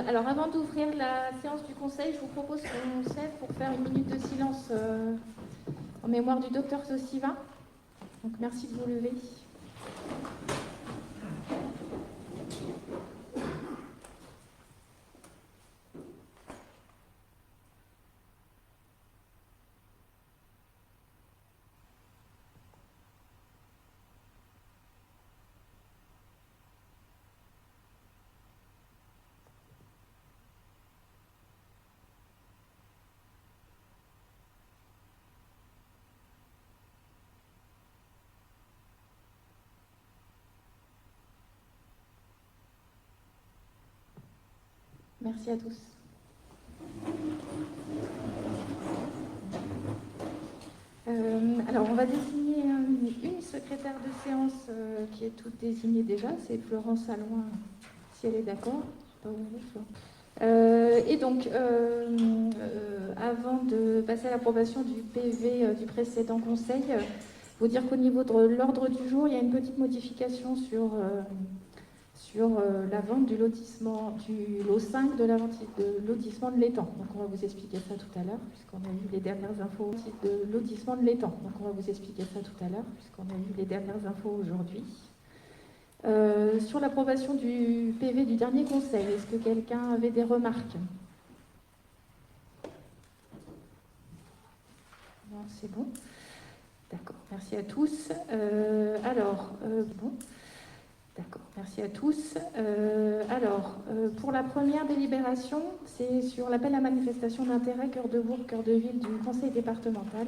Alors avant d'ouvrir la séance du conseil, je vous propose qu'on se lève pour faire une minute de silence en mémoire du docteur Zosiva. Donc merci de vous lever. Merci à tous. Alors on va désigner une secrétaire de séance qui est toute désignée déjà, c'est Florence Alloin, si elle est d'accord. Et donc, avant de passer à l'approbation du PV du précédent conseil, vous dire qu'au niveau de l'ordre du jour, il y a une petite modification sur la vente du lotissement, du lot 5 de la vente de lotissement de l'étang. Donc on va vous expliquer ça tout à l'heure, puisqu'on a eu les dernières infos de lotissement de l'étang. Donc on va vous expliquer ça tout à l'heure, puisqu'on a eu les dernières infos aujourd'hui. Sur l'approbation du PV du dernier conseil, est-ce que quelqu'un avait des remarques? Non, c'est bon. D'accord, merci à tous. Bon. D'accord, merci à tous. Pour la première délibération, c'est sur l'appel à manifestation d'intérêt Cœur de Bourg, Cœur de Ville du Conseil départemental.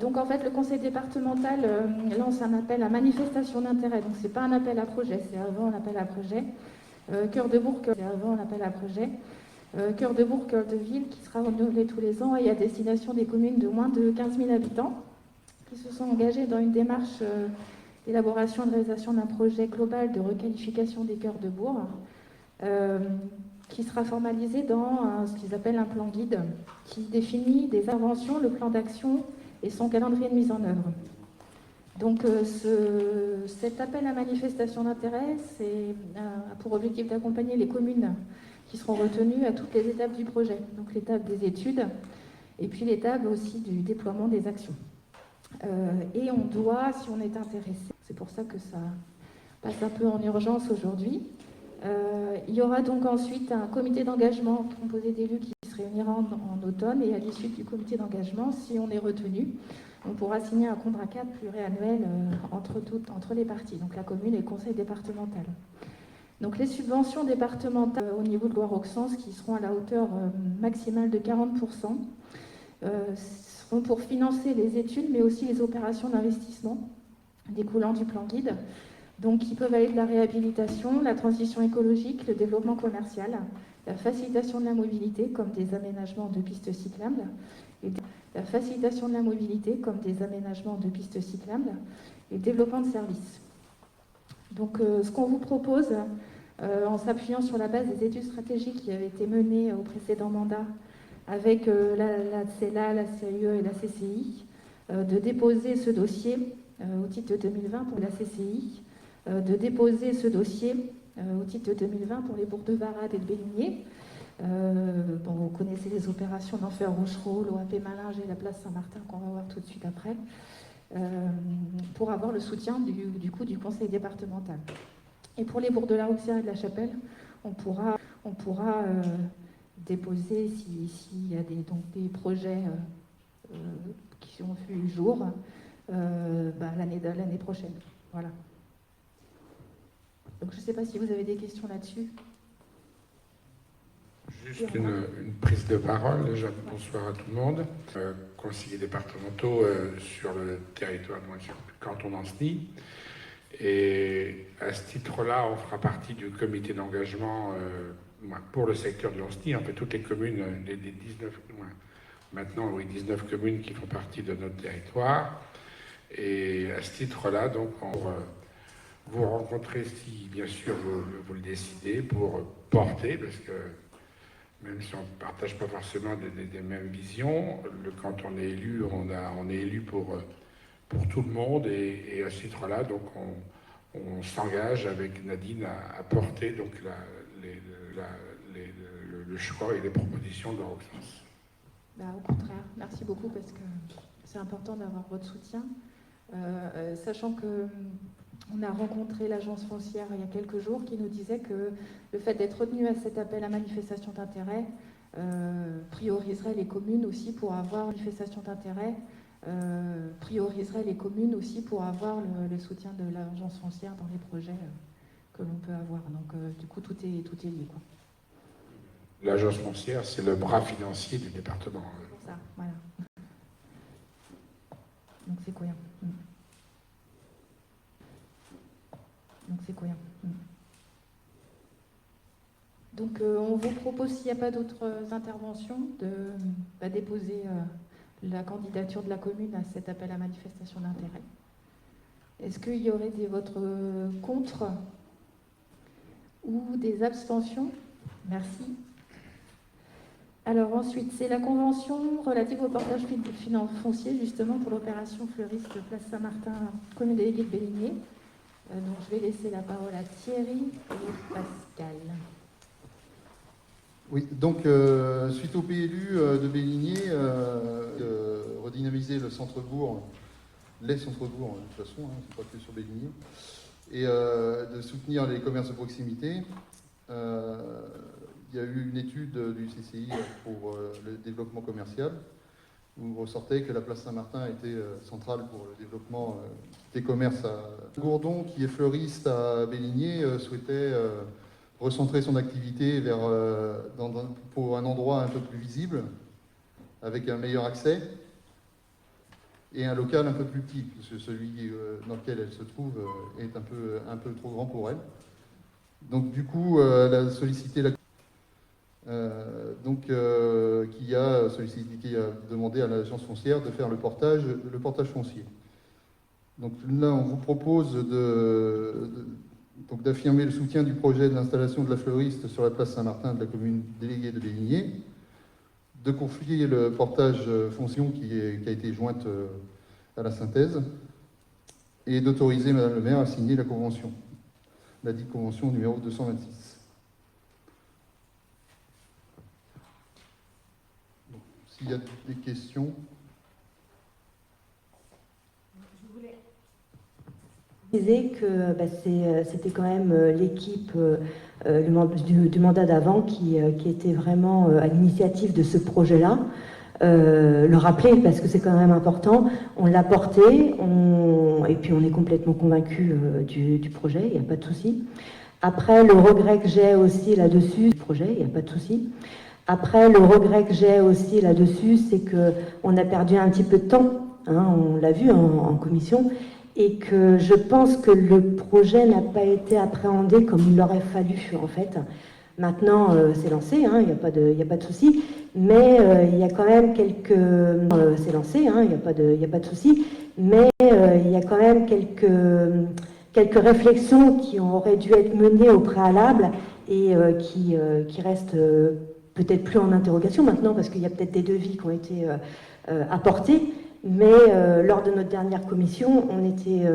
Donc en fait, le Conseil départemental lance un appel à manifestation d'intérêt. Donc c'est pas un appel à projet, c'est avant l'appel à projet. Cœur de Bourg, c'est avant l'appel à projet. Cœur de Bourg, Cœur de Ville, qui sera renouvelé tous les ans et à destination des communes de moins de 15 000 habitants qui se sont engagées dans une démarche d'élaboration et de réalisation d'un projet global de requalification des cœurs de bourg, qui sera formalisé dans ce qu'ils appellent un plan guide, qui définit des interventions, le plan d'action et son calendrier de mise en œuvre. Donc cet appel à manifestation d'intérêt, c'est pour objectif d'accompagner les communes qui seront retenues à toutes les étapes du projet, donc l'étape des études et puis l'étape aussi du déploiement des actions. Et on doit, si on est intéressé, c'est pour ça que ça passe un peu en urgence aujourd'hui, il y aura donc ensuite un comité d'engagement composé d'élus qui se réunira en automne, et à l'issue du comité d'engagement, si on est retenu, on pourra signer un contrat cadre pluriannuel entre les parties, donc la commune et le conseil départemental. Donc les subventions départementales au niveau de Loire-Auxances, qui seront à la hauteur maximale de 40%, seront pour financer les études, mais aussi les opérations d'investissement découlant du plan guide, donc qui peuvent aller de la réhabilitation, la transition écologique, le développement commercial, la facilitation de la mobilité, comme des aménagements de pistes cyclables, et la facilitation de la mobilité, comme des aménagements de pistes cyclables, et le développement de services. Donc ce qu'on vous propose, en s'appuyant sur la base des études stratégiques qui avaient été menées au précédent mandat avec la CELA, la CAE et la CCI, de déposer ce dossier au titre de 2020 pour la CCI, de déposer ce dossier au titre de 2020 pour les bourgs de Varade et de Bélunier. Vous connaissez les opérations d'Enfer Rochereau, l'OAP Malinge et la place Saint-Martin qu'on va voir tout de suite après, pour avoir le soutien du conseil départemental. Et pour les bourgs de la Rouxière et de la Chapelle, on pourra déposer s'il y a des projets qui ont vu le jour l'année prochaine. Voilà. Donc je ne sais pas si vous avez des questions là-dessus. Juste une prise de parole. Déjà, bonsoir à tout le monde. Conseillers départementaux sur le territoire du canton d'Ancenis. Et à ce titre-là, on fera partie du comité d'engagement pour le secteur de l'Ancenis. En fait, toutes les communes, les 19 communes qui font partie de notre territoire. Et à ce titre-là, donc, on vous rencontrer si, bien sûr, vous le décidez, pour porter, parce que même si on ne partage pas forcément des mêmes visions, quand on est élu, on est élu pour tout le monde, et à ce titre-là, donc on s'engage avec Nadine à porter donc le choix et les propositions de Roxens. Au contraire, merci beaucoup parce que c'est important d'avoir votre soutien. Sachant qu'on a rencontré l'agence foncière il y a quelques jours qui nous disait que le fait d'être retenu à cet appel à manifestation d'intérêt prioriserait les communes aussi pour avoir manifestation d'intérêt, prioriserait les communes aussi pour avoir le soutien de l'agence foncière dans les projets que l'on peut avoir. Donc du coup tout est lié, quoi. L'agence foncière, c'est le bras financier du département. C'est pour ça, voilà. Donc c'est cohérent. Donc c'est cohérent. Donc on vous propose, s'il n'y a pas d'autres interventions, de déposer la candidature de la commune à cet appel à manifestation d'intérêt. Est-ce qu'il y aurait des votes contre ou des abstentions? Merci. Alors ensuite, c'est la convention relative au portage foncier, justement, pour l'opération fleuriste Place Saint-Martin, commune déléguée de Bélinier. Donc je vais laisser la parole à Thierry et Pascal. Oui, donc suite au PLU de Bélinier, redynamiser le centre-bourg, les centres-bourgs de toute façon, c'est pas que sur Bélinier, et de soutenir les commerces de proximité. Il y a eu une étude du CCI pour le développement commercial où ressortait que la place Saint-Martin était centrale pour le développement des commerces. Gourdon, qui est fleuriste à Bélinier, souhaitait recentrer son activité pour un endroit un peu plus visible, avec un meilleur accès, et un local un peu plus petit, parce que celui dans lequel elle se trouve est un peu trop grand pour elle. Donc du coup, elle a sollicité qui a demandé à l'agence foncière de faire le portage foncier. Donc là, on vous propose d'affirmer le soutien du projet de l'installation de la fleuriste sur la place Saint-Martin de la commune déléguée de Bélinier, de confier le portage foncier qui a été jointe à la synthèse, et d'autoriser Madame le maire à signer la convention, la dite convention numéro 226. S'il y a des questions. Je voulais préciser que c'était quand même l'équipe du mandat d'avant qui était vraiment à l'initiative de ce projet-là. Le rappeler parce que c'est quand même important. On l'a porté, et puis on est complètement convaincu du projet, il n'y a pas de souci. Après, le regret que j'ai aussi là-dessus, du projet, il n'y a pas de souci. Après, le regret que j'ai aussi là-dessus, c'est qu'on a perdu un petit peu de temps, on l'a vu en commission, et que je pense que le projet n'a pas été appréhendé comme il aurait fallu, en fait. Maintenant, c'est lancé, il n'y a pas de souci, mais il y a quand même quelques... c'est lancé, il n'y a pas de souci, mais il y a quand même quelques réflexions qui auraient dû être menées au préalable et qui restent... peut-être plus en interrogation maintenant, parce qu'il y a peut-être des devis qui ont été apportés, mais lors de notre dernière commission, on était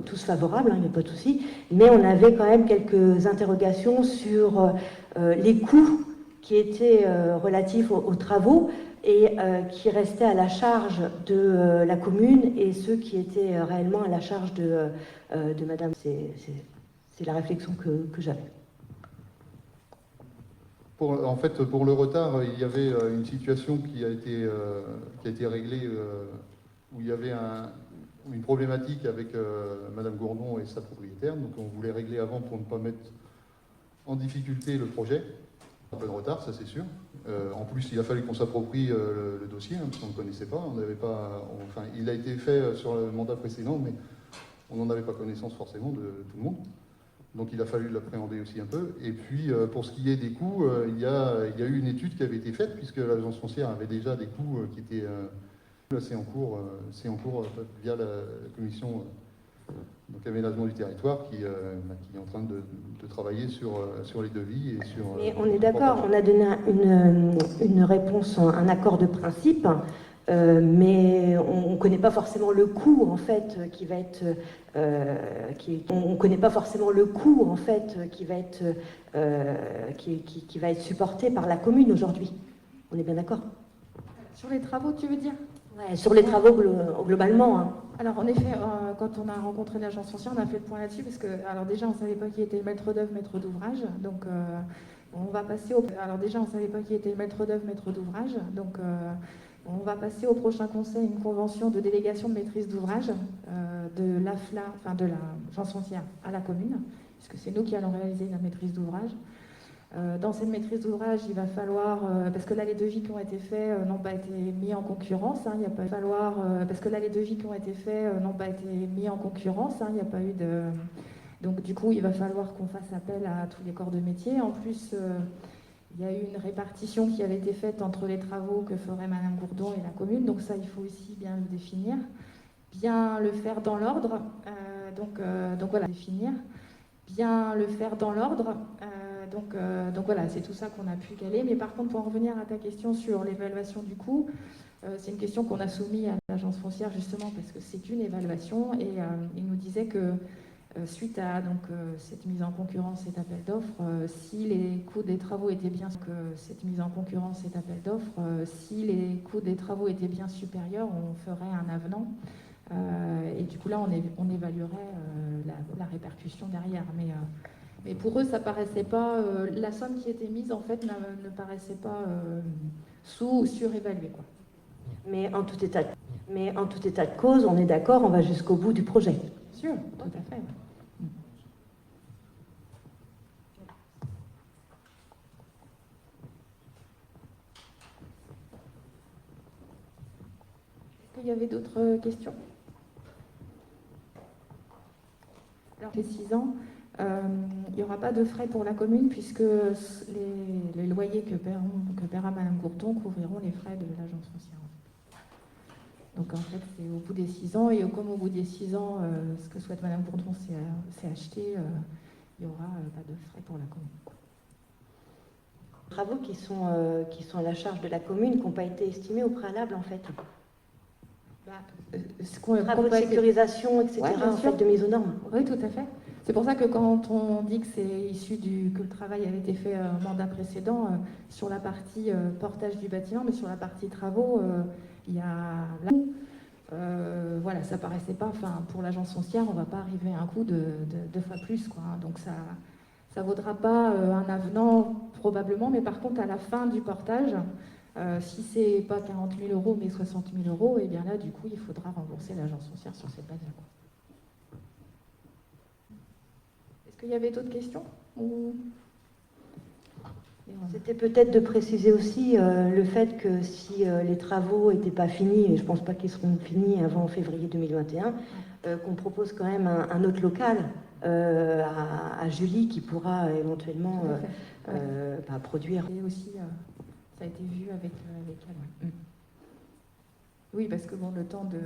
tous favorables. Il n'y a pas de souci, mais on avait quand même quelques interrogations sur les coûts qui étaient relatifs aux travaux et qui restaient à la charge de la commune et ceux qui étaient réellement à la charge de Madame. C'est la réflexion que j'avais. En fait, pour le retard, il y avait une situation qui a été réglée, où il y avait une problématique avec Madame Gourdon et sa propriétaire. Donc on voulait régler avant pour ne pas mettre en difficulté le projet. Un peu de retard, ça c'est sûr. En plus, il a fallu qu'on s'approprie le dossier, parce qu'on ne connaissait pas. Il a été fait sur le mandat précédent, mais on n'en avait pas connaissance forcément de tout le monde. Donc il a fallu l'appréhender aussi un peu. Et puis pour ce qui est des coûts, il y a eu une étude qui avait été faite, puisque l'agence foncière avait déjà des coûts qui étaient... c'est en cours via la commission aménagement du territoire qui est en train de travailler sur les devis et sur... Mais on est d'accord, on a donné une réponse, un accord de principe mais on ne connaît pas forcément le coût en fait qui va être on connaît pas forcément le coût en fait qui va être supporté par la commune aujourd'hui. On est bien d'accord? Sur les travaux, tu veux dire? Ouais, sur les travaux globalement. Hein. Alors en effet, quand on a rencontré l'agence foncière, on a fait le point là-dessus parce que, alors déjà, on ne savait pas qui était maître d'œuvre, maître d'ouvrage, donc on va passer au. Alors déjà, on ne savait pas qui était maître d'œuvre, maître d'ouvrage, donc on va passer au prochain conseil une convention de délégation de maîtrise d'ouvrage de l'AFLA, enfin de l'agence foncière à la commune, puisque c'est nous qui allons réaliser la maîtrise d'ouvrage. Dans cette maîtrise d'ouvrage, il va falloir, parce que là les devis qui ont été faits n'ont pas été mis en concurrence, il n'y a pas falloir, parce que là les devis qui ont été faits n'ont pas été mis en concurrence, il n'y a pas eu de, donc du coup il va falloir qu'on fasse appel à tous les corps de métier. En plus, il y a eu une répartition qui avait été faite entre les travaux que ferait Madame Gourdon et la commune, donc ça il faut aussi bien le définir, bien le faire dans l'ordre, donc voilà, définir, bien le faire dans l'ordre. Donc voilà, c'est tout ça qu'on a pu caler. Mais par contre, pour en revenir à ta question sur l'évaluation du coût, c'est une question qu'on a soumise à l'agence foncière justement parce que c'est une évaluation et il nous disait que suite à cette mise en concurrence, cet appel d'offres, si les coûts des travaux étaient bien supérieurs, on ferait un avenant. Et du coup là, on évaluerait la répercussion derrière. Mais pour eux, ça paraissait pas. La somme qui était mise, en fait, ne paraissait pas sous- ou surévaluée, quoi. Mais en tout état de cause, on est d'accord, on va jusqu'au bout du projet. Bien sûr, tout à fait. Est-ce qu'il y avait d'autres questions? Alors, les 6 ans. Il n'y aura pas de frais pour la commune puisque les loyers que paiera Madame Gourdon couvriront les frais de l'agence foncière. Donc en fait, c'est au bout des 6 ans, et comme au bout des 6 ans, ce que souhaite Madame Gourdon, c'est acheter, il n'y aura pas de frais pour la commune. Travaux qui sont à la charge de la commune, qui n'ont pas été estimés au préalable en fait. Travaux de sécurisation, etc., ouais, en fait, de mise aux normes. Oui, tout à fait. C'est pour ça que quand on dit que c'est issu que le travail avait été fait au mandat précédent, sur la partie portage du bâtiment, mais sur la partie travaux, il y a voilà, ça paraissait pas, enfin pour l'agence foncière, on va pas arriver à un coût de 2 fois plus, quoi. Donc ça vaudra pas un avenant probablement, mais par contre à la fin du portage, si c'est pas 40 000 euros mais 60 000 euros, et bien là du coup il faudra rembourser l'agence foncière sur cette base-là. Est-ce qu'il y avait d'autres questions ou... C'était peut-être de préciser aussi le fait que si les travaux n'étaient pas finis, et je ne pense pas qu'ils seront finis avant février 2021, qu'on propose quand même un autre local à Julie qui pourra éventuellement produire. Et aussi, ça a été vu avec elle. Ouais. Oui, parce que bon, le temps de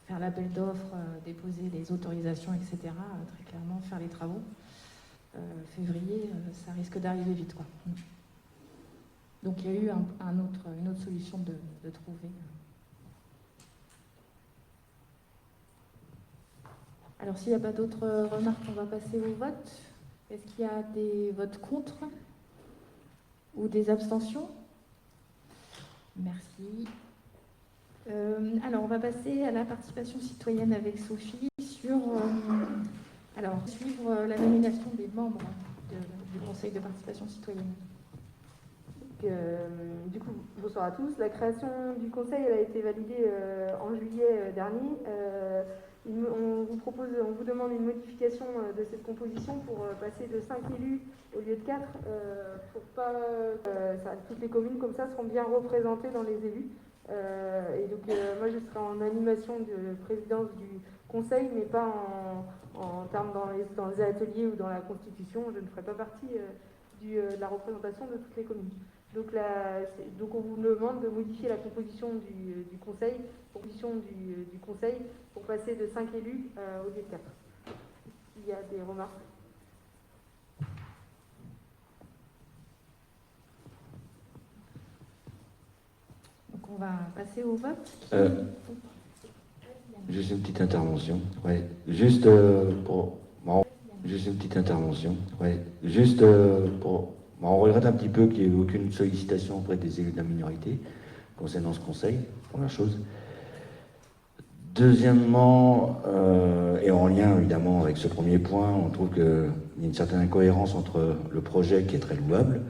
faire l'appel d'offres, déposer les autorisations, etc., très clairement, faire les travaux, février, ça risque d'arriver vite, quoi. Donc il y a eu une autre solution de trouver. Alors s'il n'y a pas d'autres remarques, on va passer au vote. Est-ce qu'il y a des votes contre ou des abstentions? Merci. Alors on va passer à la participation citoyenne avec Sophie sur suivre la nomination des membres du Conseil de participation citoyenne. Du coup, bonsoir à tous. La création du Conseil, elle a été validée en juillet dernier. On vous demande une modification de cette composition pour passer de 5 élus au lieu de 4, pour pas toutes les communes comme ça seront bien représentées dans les élus. Et donc moi je serai en animation de présidence du Conseil, mais pas en termes dans les ateliers ou dans la Constitution. Je ne ferai pas partie de la représentation de toutes les communes. Donc on vous demande de modifier la composition du Conseil, pour passer de 5 élus au lieu de 4. Il y a des remarques? Donc on va passer au vote. Juste une petite intervention. Ouais. Juste une petite intervention. Ouais. On regrette un petit peu qu'il n'y ait aucune sollicitation auprès des élus de la minorité concernant ce conseil, première chose. Deuxièmement, et en lien évidemment avec ce premier point, on trouve qu'il y a une certaine incohérence entre le projet qui est très louable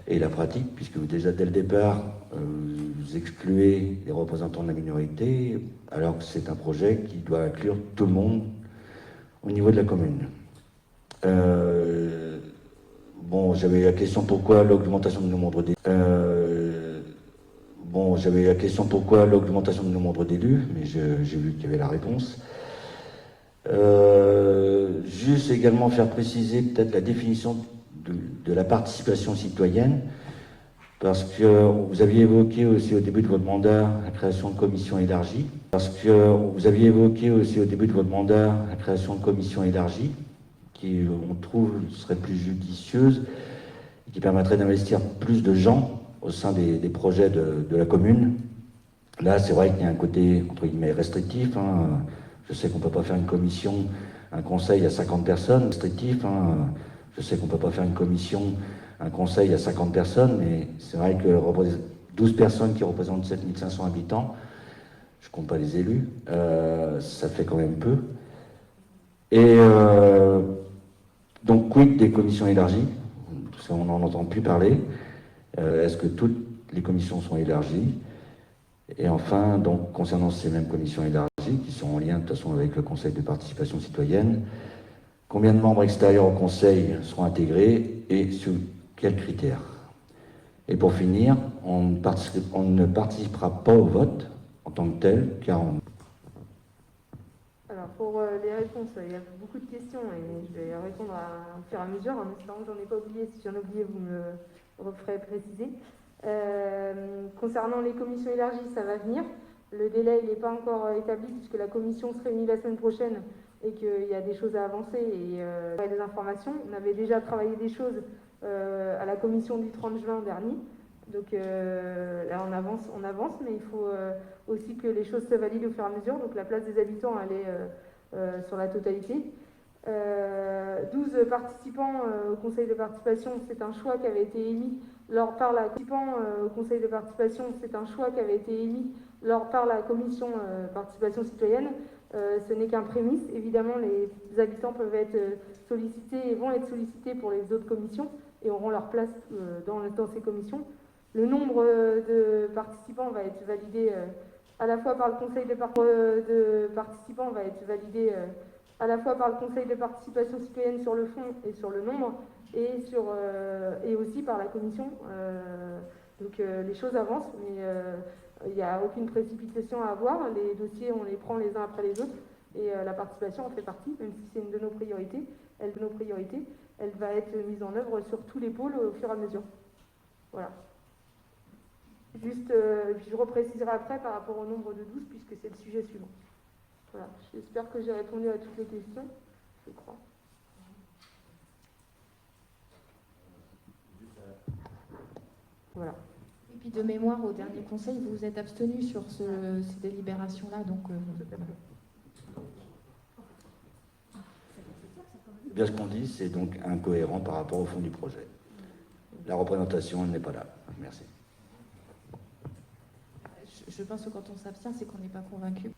et la pratique, puisque déjà dès le départ, vous excluez les représentants de la minorité, alors que c'est un projet qui doit inclure tout le monde au niveau de la commune. J'avais la question pourquoi l'augmentation du nombre d'élus. Mais j'ai vu qu'il y avait la réponse. Juste également faire préciser peut-être la définition de la participation citoyenne, parce que vous aviez évoqué aussi au début de votre mandat la création de commissions élargies, qui, on trouve, serait plus judicieuse et qui permettrait d'investir plus de gens au sein des projets de la commune. Là, c'est vrai qu'il y a un côté, entre guillemets, restrictif. Je sais qu'on ne peut pas faire un conseil à 50 personnes, mais c'est vrai que 12 personnes qui représentent 7500 habitants, je ne compte pas les élus, ça fait quand même peu. Et donc, quid des commissions élargies? On n'en entend plus parler. Est-ce que toutes les commissions sont élargies? Et enfin, donc, concernant ces mêmes commissions élargies, qui sont en lien de toute façon avec le Conseil de participation citoyenne, combien de membres extérieurs au Conseil seront intégrés et sous quels critères? Et pour finir, on ne participera pas au vote en tant que tel, car on... Alors pour les réponses, il y a beaucoup de questions et je vais répondre au fur et à mesure en espérant que j'en ai pas oublié. Si j'en ai oublié, vous me referez préciser. Concernant les commissions élargies, ça va venir. Le délai n'est pas encore établi puisque la commission se réunit la semaine prochaine et qu'il y a des choses à avancer et des informations. On avait déjà travaillé des choses à la commission du 30 juin dernier. Donc là on avance, mais il faut aussi que les choses se valident au fur et à mesure. Donc la place des habitants, elle est sur la totalité. 12 participants au conseil de participation, c'est un choix qui avait été émis par la commission participation citoyenne. Ce n'est qu'un prémisse. Évidemment, les habitants peuvent être sollicités et vont être sollicités pour les autres commissions et auront leur place dans ces commissions. Le nombre de participants va être validé à la fois par le conseil de participation citoyenne sur le fond et sur le nombre, et aussi par la commission. Donc les choses avancent, mais il n'y a aucune précipitation à avoir. Les dossiers, on les prend les uns après les autres, et la participation en fait partie, même si c'est une de nos priorités. Elle va être mise en œuvre sur tous les pôles au fur et à mesure. Voilà. Juste, je repréciserai après par rapport au nombre de 12, puisque c'est le sujet suivant. Voilà, j'espère que j'ai répondu à toutes les questions, je crois. Voilà. Et puis de mémoire, au dernier conseil, vous vous êtes abstenu sur ces délibérations-là, donc... Bien ce qu'on dit, c'est donc incohérent par rapport au fond du projet. La représentation, elle n'est pas là. Merci. Je pense que quand on s'abstient, c'est qu'on n'est pas convaincu.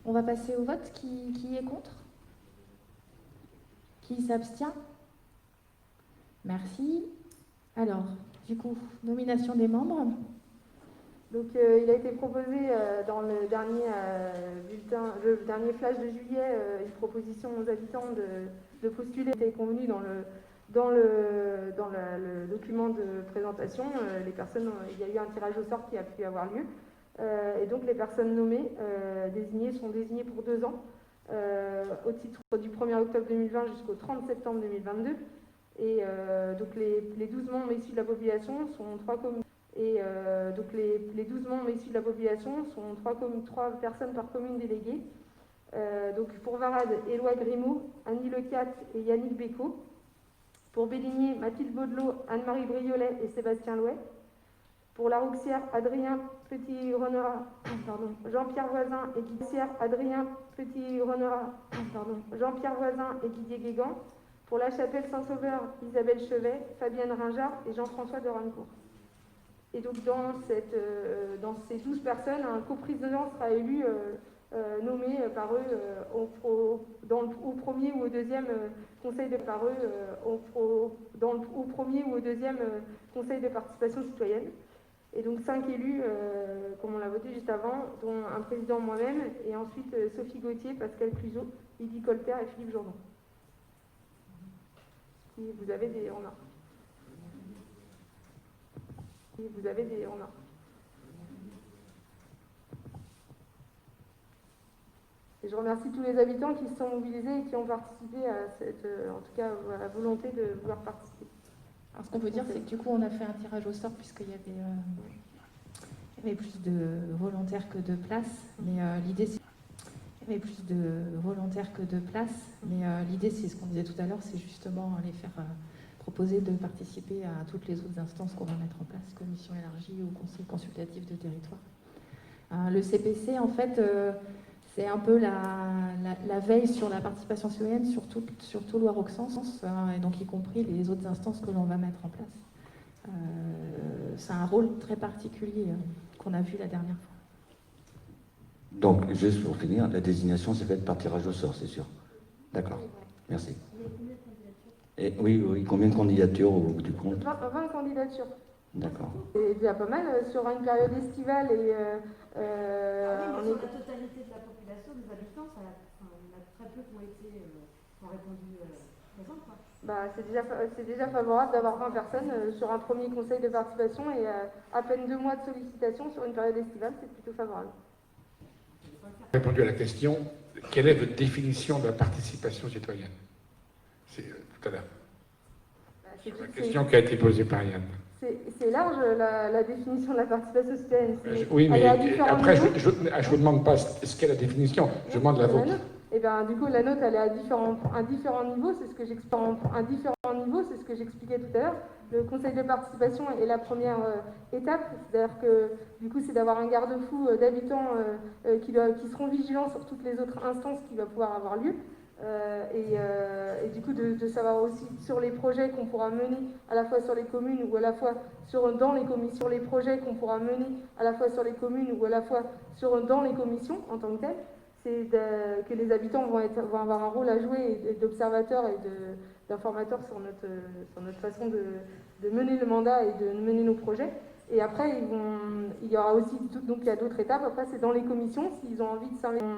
On va passer au vote. Qui est contre? Qui s'abstient? Merci. Alors, du coup, nomination des membres. Donc, il a été proposé dans le dernier bulletin, le dernier flash de juillet, une proposition aux habitants de postuler. C'était convenu dans le document de présentation. Les personnes, il y a eu un tirage au sort qui a pu avoir lieu. Et donc les personnes nommées, sont désignées pour 2 ans, au titre du 1er octobre 2020 jusqu'au 30 septembre 2022. Et donc les 12 membres issus de la population sont 3 communes. Et donc les 12 membres issus de la population sont 3 personnes par commune déléguée. Donc pour Varade, Éloi Grimaud, Annie Lecat et Yannick Bécaud. Pour Béligné, Mathilde Baudelot, Anne-Marie Briolet et Sébastien Louet. Pour La Rouxière, Adrien Petit-Renera, Jean-Pierre Voisin et Guissière, Adrien Petit-Renera, Jean-Pierre Voisin et Didier Guégan. Pour La Chapelle-Saint-Sauveur, Isabelle Chevet, Fabienne Ringard et Jean-François de Rancourt. Et donc dans ces 12 personnes, un coprésident sera élu, nommé par eux au premier ou au deuxième conseil de par eux au premier ou au deuxième conseil de participation citoyenne. Et donc 5 élus, comme on l'a voté juste avant, dont un président moi-même, et ensuite Sophie Gauthier, Pascal Cluzot, Lydie Colter et Philippe Jourdan. Si vous avez des remarques. Si vous avez des remarques. Et je remercie tous les habitants qui se sont mobilisés et qui ont participé à cette, en tout cas, à la volonté de vouloir participer. Alors, ce qu'on peut dire, c'est que du coup, on a fait un tirage au sort puisqu'il y avait plus de volontaires que de places. Mais l'idée, c'est l'idée, c'est ce qu'on disait tout à l'heure, c'est justement les faire proposer de participer à toutes les autres instances qu'on va mettre en place, commission élargie ou conseil consultatif de territoire. Le CPC, en fait, c'est un peu la veille sur la participation citoyenne sur tout Loire-Auxances, et donc y compris les autres instances que l'on va mettre en place. C'est un rôle très particulier qu'on a vu la dernière fois. Donc, juste pour finir, la désignation s'est faite par tirage au sort, c'est sûr. D'accord, merci. Et oui, combien de candidatures au bout du compte? 20 candidatures. D'accord. C'est déjà pas mal sur une période estivale et sur la totalité de la population, des habitants, il y en a très peu qui ont répondu présent, quoi. Bah, c'est déjà favorable d'avoir 20 personnes sur un premier conseil de participation et à peine 2 mois de sollicitation sur une période estivale, c'est plutôt favorable. Répondu à la question, quelle est votre définition de la participation citoyenne? C'est tout à l'heure. C'est la question qui a été posée par Yann. C'est large la définition de la participation citoyenne. Oui, mais après, niveaux. je ne vous demande pas ce qu'est la définition, je demande la vôtre. Et bien, du coup, la nôtre, elle est à différents niveaux, c'est ce que j'expliquais tout à l'heure. Le conseil de participation est la première étape, c'est-à-dire que du coup, c'est d'avoir un garde-fou d'habitants qui seront vigilants sur toutes les autres instances qui va pouvoir avoir lieu. Et du coup, de savoir aussi sur les projets qu'on pourra mener à la fois sur les communes ou à la fois dans les commissions, sur les projets qu'on pourra mener à la fois sur les communes ou à la fois dans les commissions en tant que telles. C'est que les habitants vont avoir un rôle à jouer d'observateurs et d'informateurs sur notre façon de mener le mandat et de mener nos projets. Et après, il y aura aussi, donc il y a d'autres étapes, après c'est dans les commissions, s'ils ont envie de s'investir.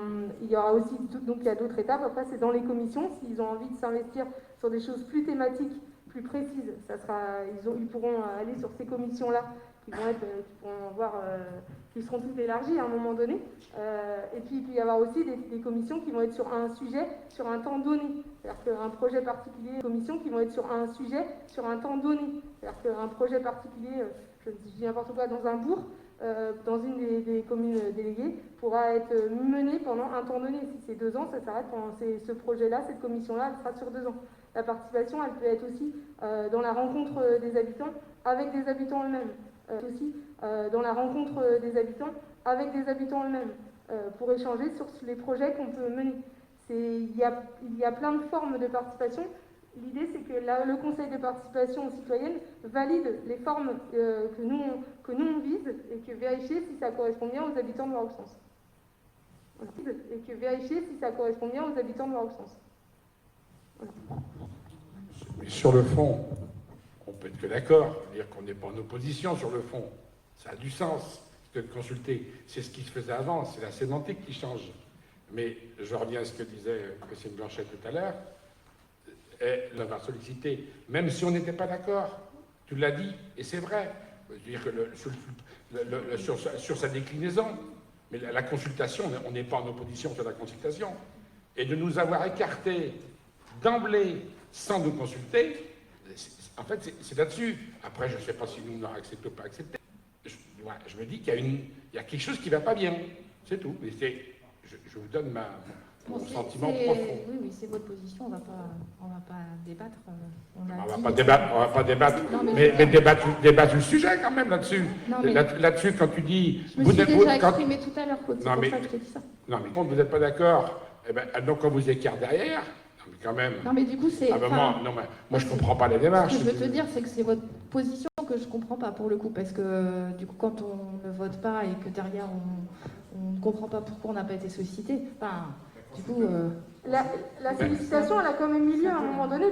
Il y aura aussi, donc il y a d'autres étapes, après c'est dans les commissions, s'ils ont envie de s'investir sur des choses plus thématiques, plus précises, ils pourront aller sur ces commissions-là, qui seront toutes élargies à un moment donné. Et puis il peut y avoir aussi des commissions qui vont être sur un sujet, sur un temps donné. C'est-à-dire qu'un projet particulier, commissions qui vont être sur un sujet, sur un temps donné. C'est-à-dire qu'un projet particulier, je dis n'importe quoi, dans un bourg, dans une des communes déléguées, pourra être mené pendant un temps donné. Si c'est 2 ans, ça s'arrête pendant ce projet-là, cette commission-là, elle sera sur 2 ans. La participation, elle peut être aussi dans la rencontre des habitants avec des habitants eux-mêmes. Aussi dans la rencontre des habitants avec des habitants eux-mêmes pour échanger sur les projets qu'on peut mener. Il y a plein de formes de participation. L'idée, c'est que le conseil de participation citoyenne valide les formes que nous on vise et que vérifier si ça correspond bien aux habitants de Loire-Auxances. Voilà. Et que vérifier si ça correspond bien aux habitants de Loire-Auxances. Voilà. Mais sur le fond, on peut être que d'accord, dire qu'on n'est pas en opposition sur le fond. Ça a du sens que de consulter. C'est ce qui se faisait avant, c'est la sémantique qui change. Mais je reviens à ce que disait Christine Blanchet tout à l'heure. L'avoir sollicité, même si on n'était pas d'accord, tu l'as dit, et c'est vrai. Je veux dire que sur sa déclinaison, mais la consultation, on n'est pas en opposition sur la consultation. Et de nous avoir écartés d'emblée sans nous consulter, en fait, c'est là-dessus. Après, je ne sais pas si nous l'aurons accepté ou pas accepté. Je me dis qu'il y a quelque chose qui ne va pas bien. C'est tout. Mais je vous donne Bon, sentiment c'est- profond. Oui, oui, c'est votre position, on va pas débattre. On On a va dit- pas débattre, on va pas débattre, Non, mais mais, je- mais débattre le sujet quand même là-dessus. Non, mais- Là-dessus, quand tu dis... Je me suis n'êtes- déjà quand- exprimée tout à l'heure, Claude, c'est Non, pour mais- ça que je te dis ça. Non, mais quand vous n'êtes pas d'accord, eh ben, donc on vous écarte derrière. Non, mais quand même. Non, mais du coup, c'est... Ah ben enfin, moi, moi je comprends pas les démarches. Ce que je veux te dire, c'est que c'est votre position que je comprends pas pour le coup, parce que du coup, quand on ne vote pas et que derrière on ne comprend pas pourquoi on n'a pas été sollicité, enfin, du coup, La sollicitation, elle a quand même eu lieu à un moment donné,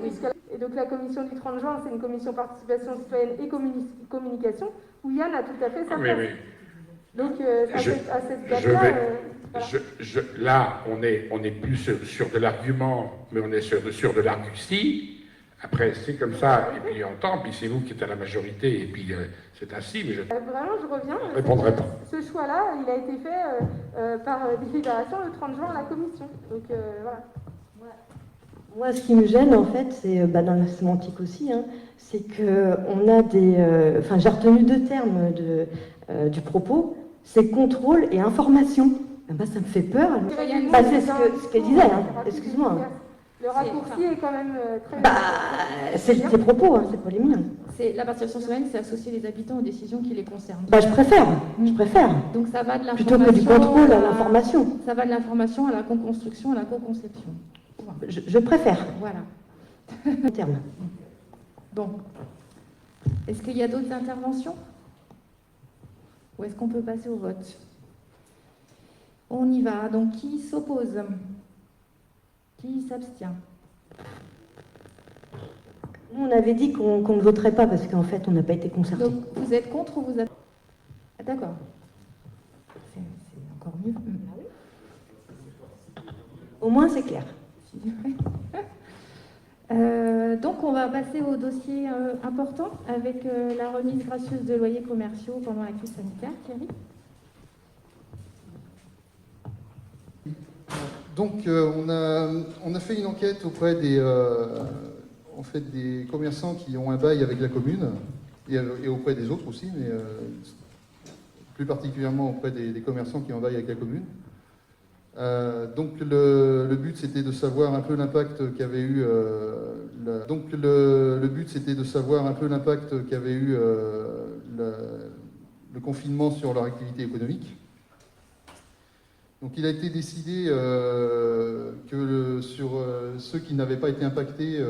et donc la commission du 30 juin, c'est une commission participation citoyenne et communication, où Yann a tout à fait sa Oui, place. oui. Donc à Je- cette je date-là, vais- voilà. Là, on est plus sur de l'argument, mais on est sur de l'argutie. Après, c'est comme ça, et puis on entend, puis c'est vous qui êtes à la majorité, et puis c'est ainsi, mais je ne Vraiment, je reviens. répondrai pas. Ce choix-là, il a été fait par délibération le 30 juin à la commission. Donc voilà. Moi, ce qui me gêne, en fait, c'est dans la sémantique aussi, hein, c'est qu'on a des... Enfin, j'ai retenu deux termes du propos, c'est contrôle et information. Eh ben, ça me fait peur. Bah, c'est ce qu'elle disait, hein. Excuse-moi. Le raccourci est quand même très... Bah, c'est tes propos, hein, c'est pas les miens. c'est la participation citoyenne, c'est associer les habitants aux décisions qui les concernent. Bah, je préfère. Donc ça va de Plutôt l'information... que du contrôle à l'information. Ça va de l'information à la co-construction, à la co-conception. Point. Je préfère. Voilà. Le terme. Bon. Est-ce qu'il y a d'autres interventions? Ou est-ce qu'on peut passer au vote? On y va. Donc, qui s'oppose? Qui s'abstient? Nous, on avait dit qu'on ne voterait pas parce qu'en fait, on n'a pas été concerté. Donc, vous êtes contre ou vous êtes... Ah, d'accord. C'est encore mieux. Au moins, c'est clair. Donc, on va passer au dossier important avec la remise gracieuse de loyers commerciaux pendant la crise sanitaire. Thierry? Donc, on a fait une enquête auprès des commerçants qui ont un bail avec la commune et auprès des autres aussi, mais plus particulièrement auprès des commerçants qui ont un bail avec la commune. Donc, le but, c'était de savoir un peu l'impact qu'avait eu le confinement sur leur activité économique. Donc il a été décidé que sur ceux qui n'avaient pas été impactés,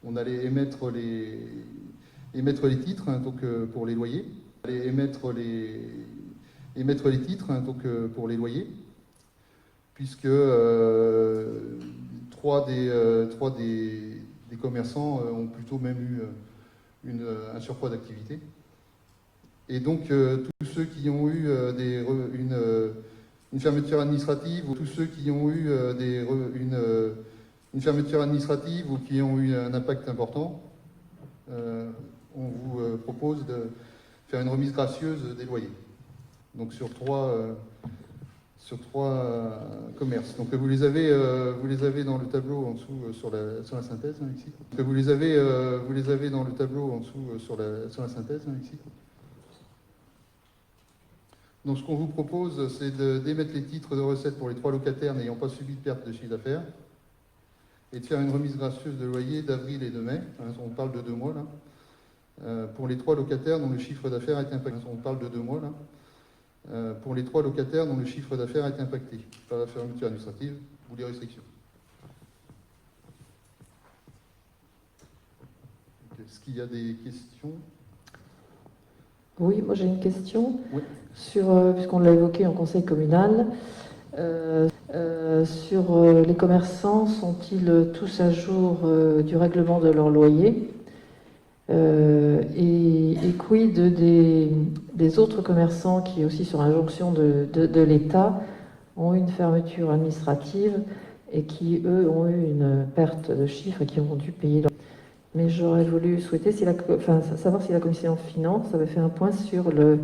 on allait émettre les titres, hein, donc pour les loyers. On allait émettre les titres, hein, donc pour les loyers, puisque trois des commerçants ont plutôt même eu un surcroît d'activité. Et donc tous ceux qui ont eu une fermeture administrative, ou tous ceux qui ont eu une fermeture administrative ou qui ont eu un impact important, on vous propose de faire une remise gracieuse des loyers. Donc sur trois commerces. Donc vous les avez dans le tableau en dessous sur la synthèse, hein, ici. Donc, vous les avez dans le tableau en dessous sur la synthèse, hein, ici. Donc ce qu'on vous propose, c'est d'émettre les titres de recettes pour les 3 locataires n'ayant pas subi de perte de chiffre d'affaires et de faire une remise gracieuse de loyer d'avril et de mai. Hein, on parle de 2 mois là. Pour les 3 locataires dont le chiffre d'affaires a été impacté. On parle de 2 mois là. Pour les 3 locataires dont le chiffre d'affaires a été impacté par la fermeture administrative ou les restrictions. Donc, est-ce qu'il y a des questions? Oui, moi j'ai une question Oui. puisqu'on l'a évoqué en conseil communal, sur les commerçants, sont-ils tous à jour du règlement de leur loyer et quid des autres commerçants qui, aussi sur injonction de l'État, ont eu une fermeture administrative et qui, eux, ont eu une perte de chiffre et qui ont dû payer leur... Mais j'aurais voulu souhaiter savoir si la commission finances avait fait un point sur la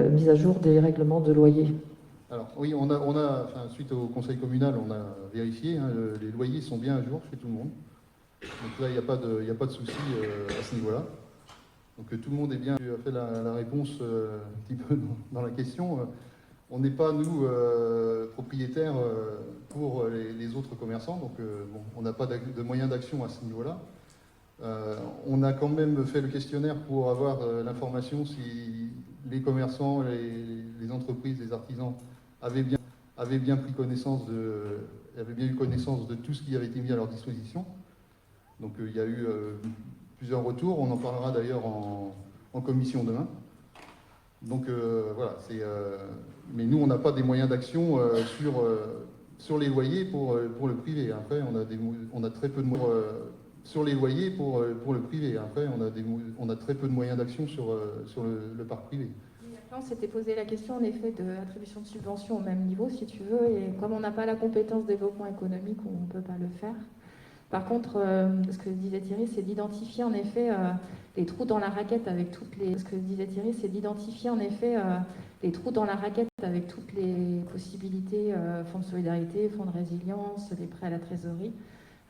mise à jour des règlements de loyer. Alors oui, suite au conseil communal, on a vérifié, hein, les loyers sont bien à jour chez tout le monde. Donc là, il n'y a pas de souci à ce niveau-là. Donc tout le monde est bien. Tu as fait la réponse un petit peu dans la question. on n'est pas, nous, propriétaires pour les autres commerçants, donc bon, on n'a pas de moyens d'action à ce niveau-là. On a quand même fait le questionnaire pour avoir l'information si les commerçants, les entreprises, les artisans avaient bien pris connaissance avaient bien eu connaissance de tout ce qui avait été mis à leur disposition. Donc il y a eu plusieurs retours, on en parlera d'ailleurs en commission demain. Donc voilà, mais nous on n'a pas des moyens d'action sur les loyers pour le privé. Après on a très peu de moyens sur les loyers pour le privé. Après on a très peu de moyens d'action sur le parc privé. On s'était posé la question en effet de l'attribution de subventions au même niveau, si tu veux, et comme on n'a pas la compétence développement économique, on ne peut pas le faire. Par contre, ce que disait Thierry, c'est d'identifier en effet les trous dans la raquette avec toutes les. Ce que disait Thierry, c'est d'identifier en effet les trous dans la raquette avec toutes les possibilités, fonds de solidarité, fonds de résilience, les prêts à la trésorerie,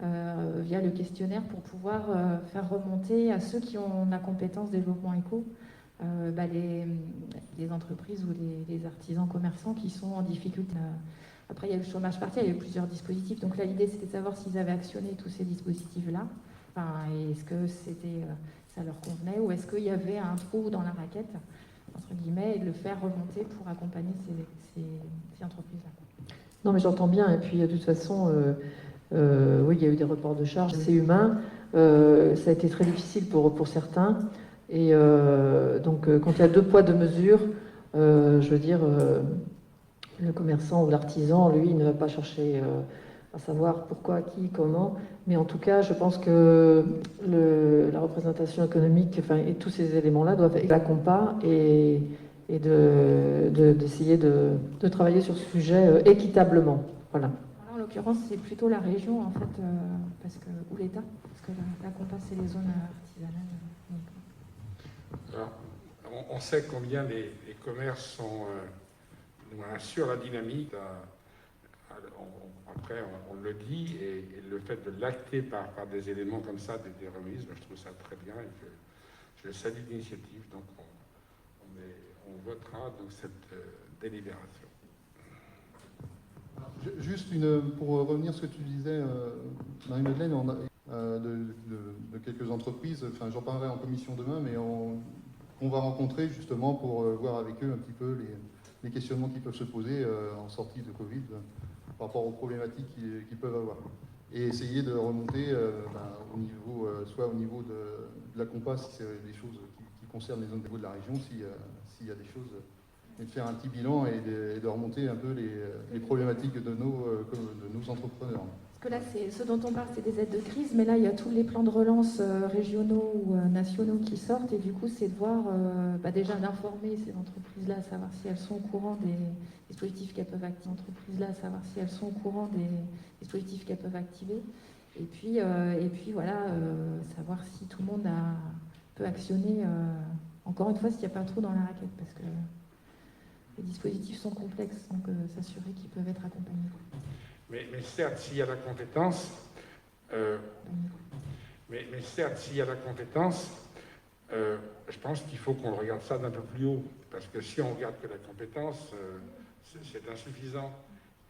via le questionnaire pour pouvoir faire remonter à ceux qui ont la compétence développement éco. Les entreprises ou les artisans commerçants qui sont en difficulté. Après, il y a eu le chômage partiel, il y a eu plusieurs dispositifs. Donc là, l'idée, c'était de savoir s'ils avaient actionné tous ces dispositifs-là. Enfin, est-ce que ça leur convenait ou est-ce qu'il y avait un trou dans la raquette, entre guillemets, et de le faire remonter pour accompagner ces entreprises-là. Non, mais j'entends bien. Et puis, de toute façon, oui, il y a eu des reports de charges. C'est humain. Ça a été très difficile pour certains. Et donc, quand il y a 2 poids, 2 mesures, je veux dire, le commerçant ou l'artisan, lui, il ne va pas chercher à savoir pourquoi, qui, comment. Mais en tout cas, je pense que la représentation économique, enfin, et tous ces éléments-là doivent être la compas et d'essayer de travailler sur ce sujet équitablement. Voilà. En l'occurrence, c'est plutôt la région, en fait, ou l'État, parce que la compas, c'est les zones artisanales. Alors, on sait combien les commerces sont sur la dynamique. Après, on le dit, et le fait de l'acter par des éléments comme ça, des remises, je trouve ça très bien et que je salue l'initiative. Donc, on votera donc cette délibération. Juste pour revenir à ce que tu disais, Marie-Madeleine, de quelques entreprises, enfin j'en parlerai en commission demain, mais on va rencontrer justement pour voir avec eux un petit peu les questionnements qui peuvent se poser en sortie de Covid par rapport aux problématiques qu'ils peuvent avoir. Et essayer de remonter au niveau, soit au niveau de la compas, si c'est des choses qui concernent les zones de la région, s'il y a des choses, et de faire un petit bilan et de remonter un peu les problématiques de nos entrepreneurs. Parce que là, ce dont on parle, c'est des aides de crise, mais là, il y a tous les plans de relance régionaux ou nationaux qui sortent, et du coup, c'est de voir, déjà d'informer ces entreprises-là, savoir si elles sont au courant des dispositifs qu'elles peuvent activer, savoir si elles sont au courant des dispositifs qu'elles peuvent activer, et puis voilà, savoir si tout le monde peut actionner, encore une fois, s'il n'y a pas trop dans la raquette, parce que les dispositifs sont complexes, donc s'assurer qu'ils peuvent être accompagnés. Mais certes, s'il y a la compétence, je pense qu'il faut qu'on regarde ça d'un peu plus haut, parce que si on regarde que la compétence, c'est insuffisant.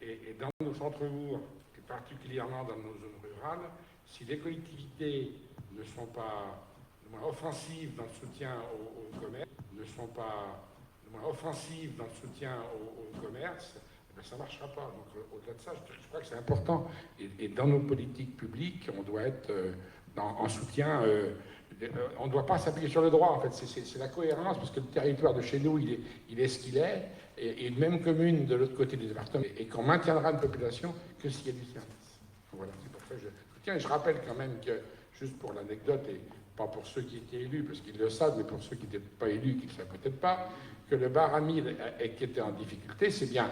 Et dans nos centres-bourgs, et particulièrement dans nos zones rurales, si les collectivités ne sont pas offensives dans le soutien au commerce, ça ne marchera pas. Donc, au-delà de ça, je crois que c'est important. Et dans nos politiques publiques, on doit être en soutien. On ne doit pas s'appuyer sur le droit, en fait. C'est la cohérence, parce que le territoire de chez nous, il est ce qu'il est. Et une même commune de l'autre côté du département. Et qu'on maintiendra une population que s'il y a du service. Voilà, c'est pour ça que je tiens. Et je rappelle quand même que, juste pour l'anecdote, et pas pour ceux qui étaient élus, parce qu'ils le savent, mais pour ceux qui n'étaient pas élus, qui ne le savent peut-être pas, que le bar ami qui était en difficulté, c'est bien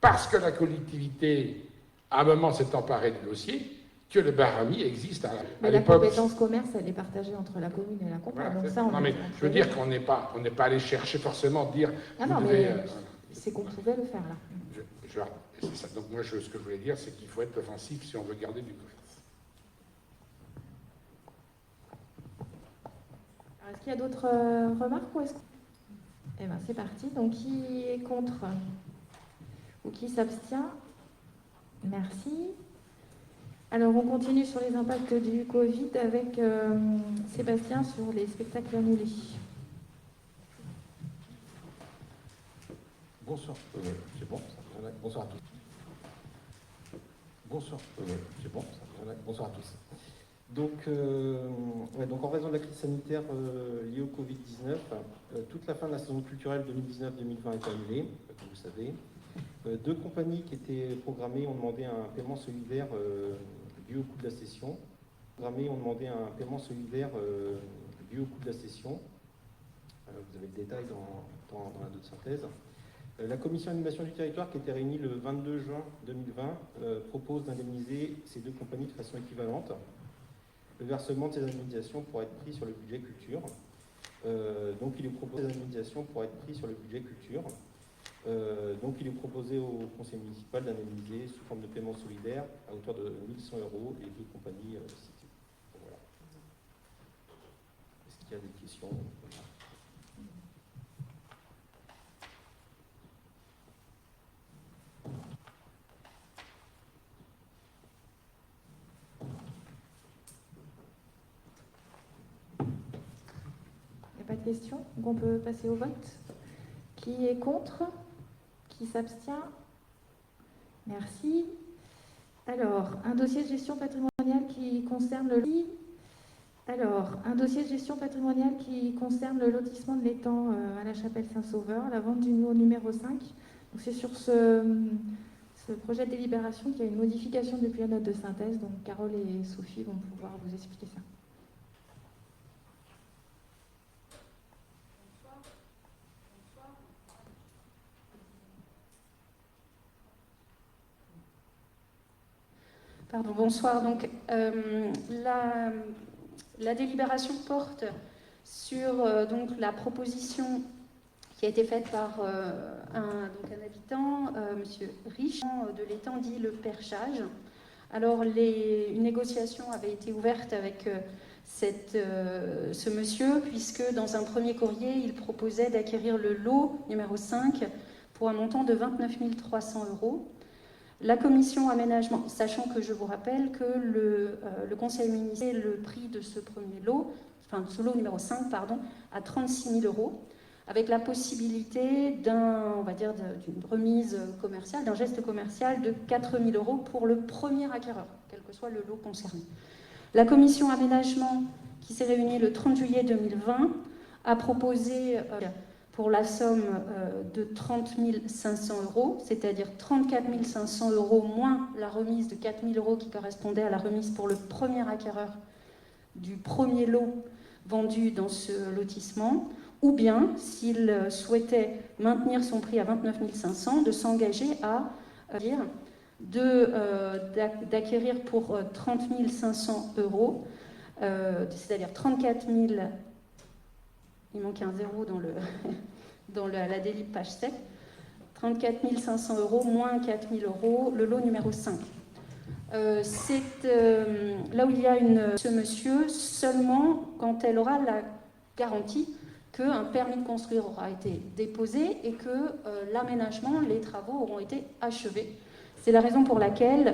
parce que la collectivité, à un moment, s'est emparée du dossier, que le bar ami existe à mais l'époque. La compétence commerce, elle est partagée entre la commune et la compas. Voilà, donc ça, non, mais je veux dire qu'on n'est pas allé chercher forcément dire. Non, mais c'est qu'on pouvait le faire là. C'est ça. Donc moi, ce que je voulais dire, c'est qu'il faut être offensif si on veut garder du commerce. Alors, est-ce qu'il y a d'autres remarques ou est-ce que... Eh bien, c'est parti. Donc, qui est contre? Ou qui s'abstient? Merci. Alors, on continue sur les impacts du Covid avec Sébastien sur les spectacles annulés. Bonsoir. C'est bon, ça fonctionne. Bonsoir à tous. Bonsoir. C'est bon, ça fonctionne. Bonsoir à tous. Donc en raison de la crise sanitaire liée au Covid-19, toute la fin de la saison culturelle 2019-2020 est annulée, comme vous savez. Deux compagnies qui étaient programmées ont demandé un paiement solidaire dû au coût de la session. Vous avez le détail dans la note de synthèse. La commission animation du territoire, qui était réunie le 22 juin 2020, propose d'indemniser ces deux compagnies de façon équivalente. Le versement de ces indemnisations pourra être pris sur le budget culture. Donc il est proposé au conseil municipal d'indemniser sous forme de paiement solidaire à hauteur de 1 100 € les deux compagnies citées. Voilà. Est-ce qu'il y a des questions ? Pas de questions, donc on peut passer au vote. Qui est contre? Qui s'abstient? Merci. Alors, un dossier de gestion patrimoniale qui concerne le lotissement de l'étang à la Chapelle Saint-Sauveur, la vente du lot numéro 5. Donc c'est sur ce projet de délibération qu'il y a une modification depuis la note de synthèse. Donc Carole et Sophie vont pouvoir vous expliquer ça. Pardon, bonsoir. Donc, la délibération porte sur donc, la proposition qui a été faite par un habitant, M. Rich, de l'étang dit le perchage. Alors, une négociation avait été ouverte avec ce monsieur, puisque dans un premier courrier, il proposait d'acquérir le lot numéro 5 pour un montant de 29 300 €. La commission aménagement, sachant que je vous rappelle que le conseil municipal, le prix de ce premier lot, enfin de ce lot numéro 5, pardon, à 36 000 €, avec la possibilité d'une remise commerciale, d'un geste commercial de 4 000 € pour le premier acquéreur, quel que soit le lot concerné. La commission aménagement, qui s'est réunie le 30 juillet 2020, a proposé pour la somme de 30 500 €, c'est-à-dire 34 500 € moins la remise de 4 000 € qui correspondait à la remise pour le premier acquéreur du premier lot vendu dans ce lotissement, ou bien, s'il souhaitait maintenir son prix à 29 500, de s'engager à d'acquérir pour 30 500 €, c'est-à-dire 34 000. Il manque un zéro dans la délib page 7. 34 500 € moins 4 000 €, le lot numéro 5. C'est là où il y a ce monsieur, seulement quand elle aura la garantie qu'un permis de construire aura été déposé et que l'aménagement, les travaux auront été achevés. C'est la raison pour laquelle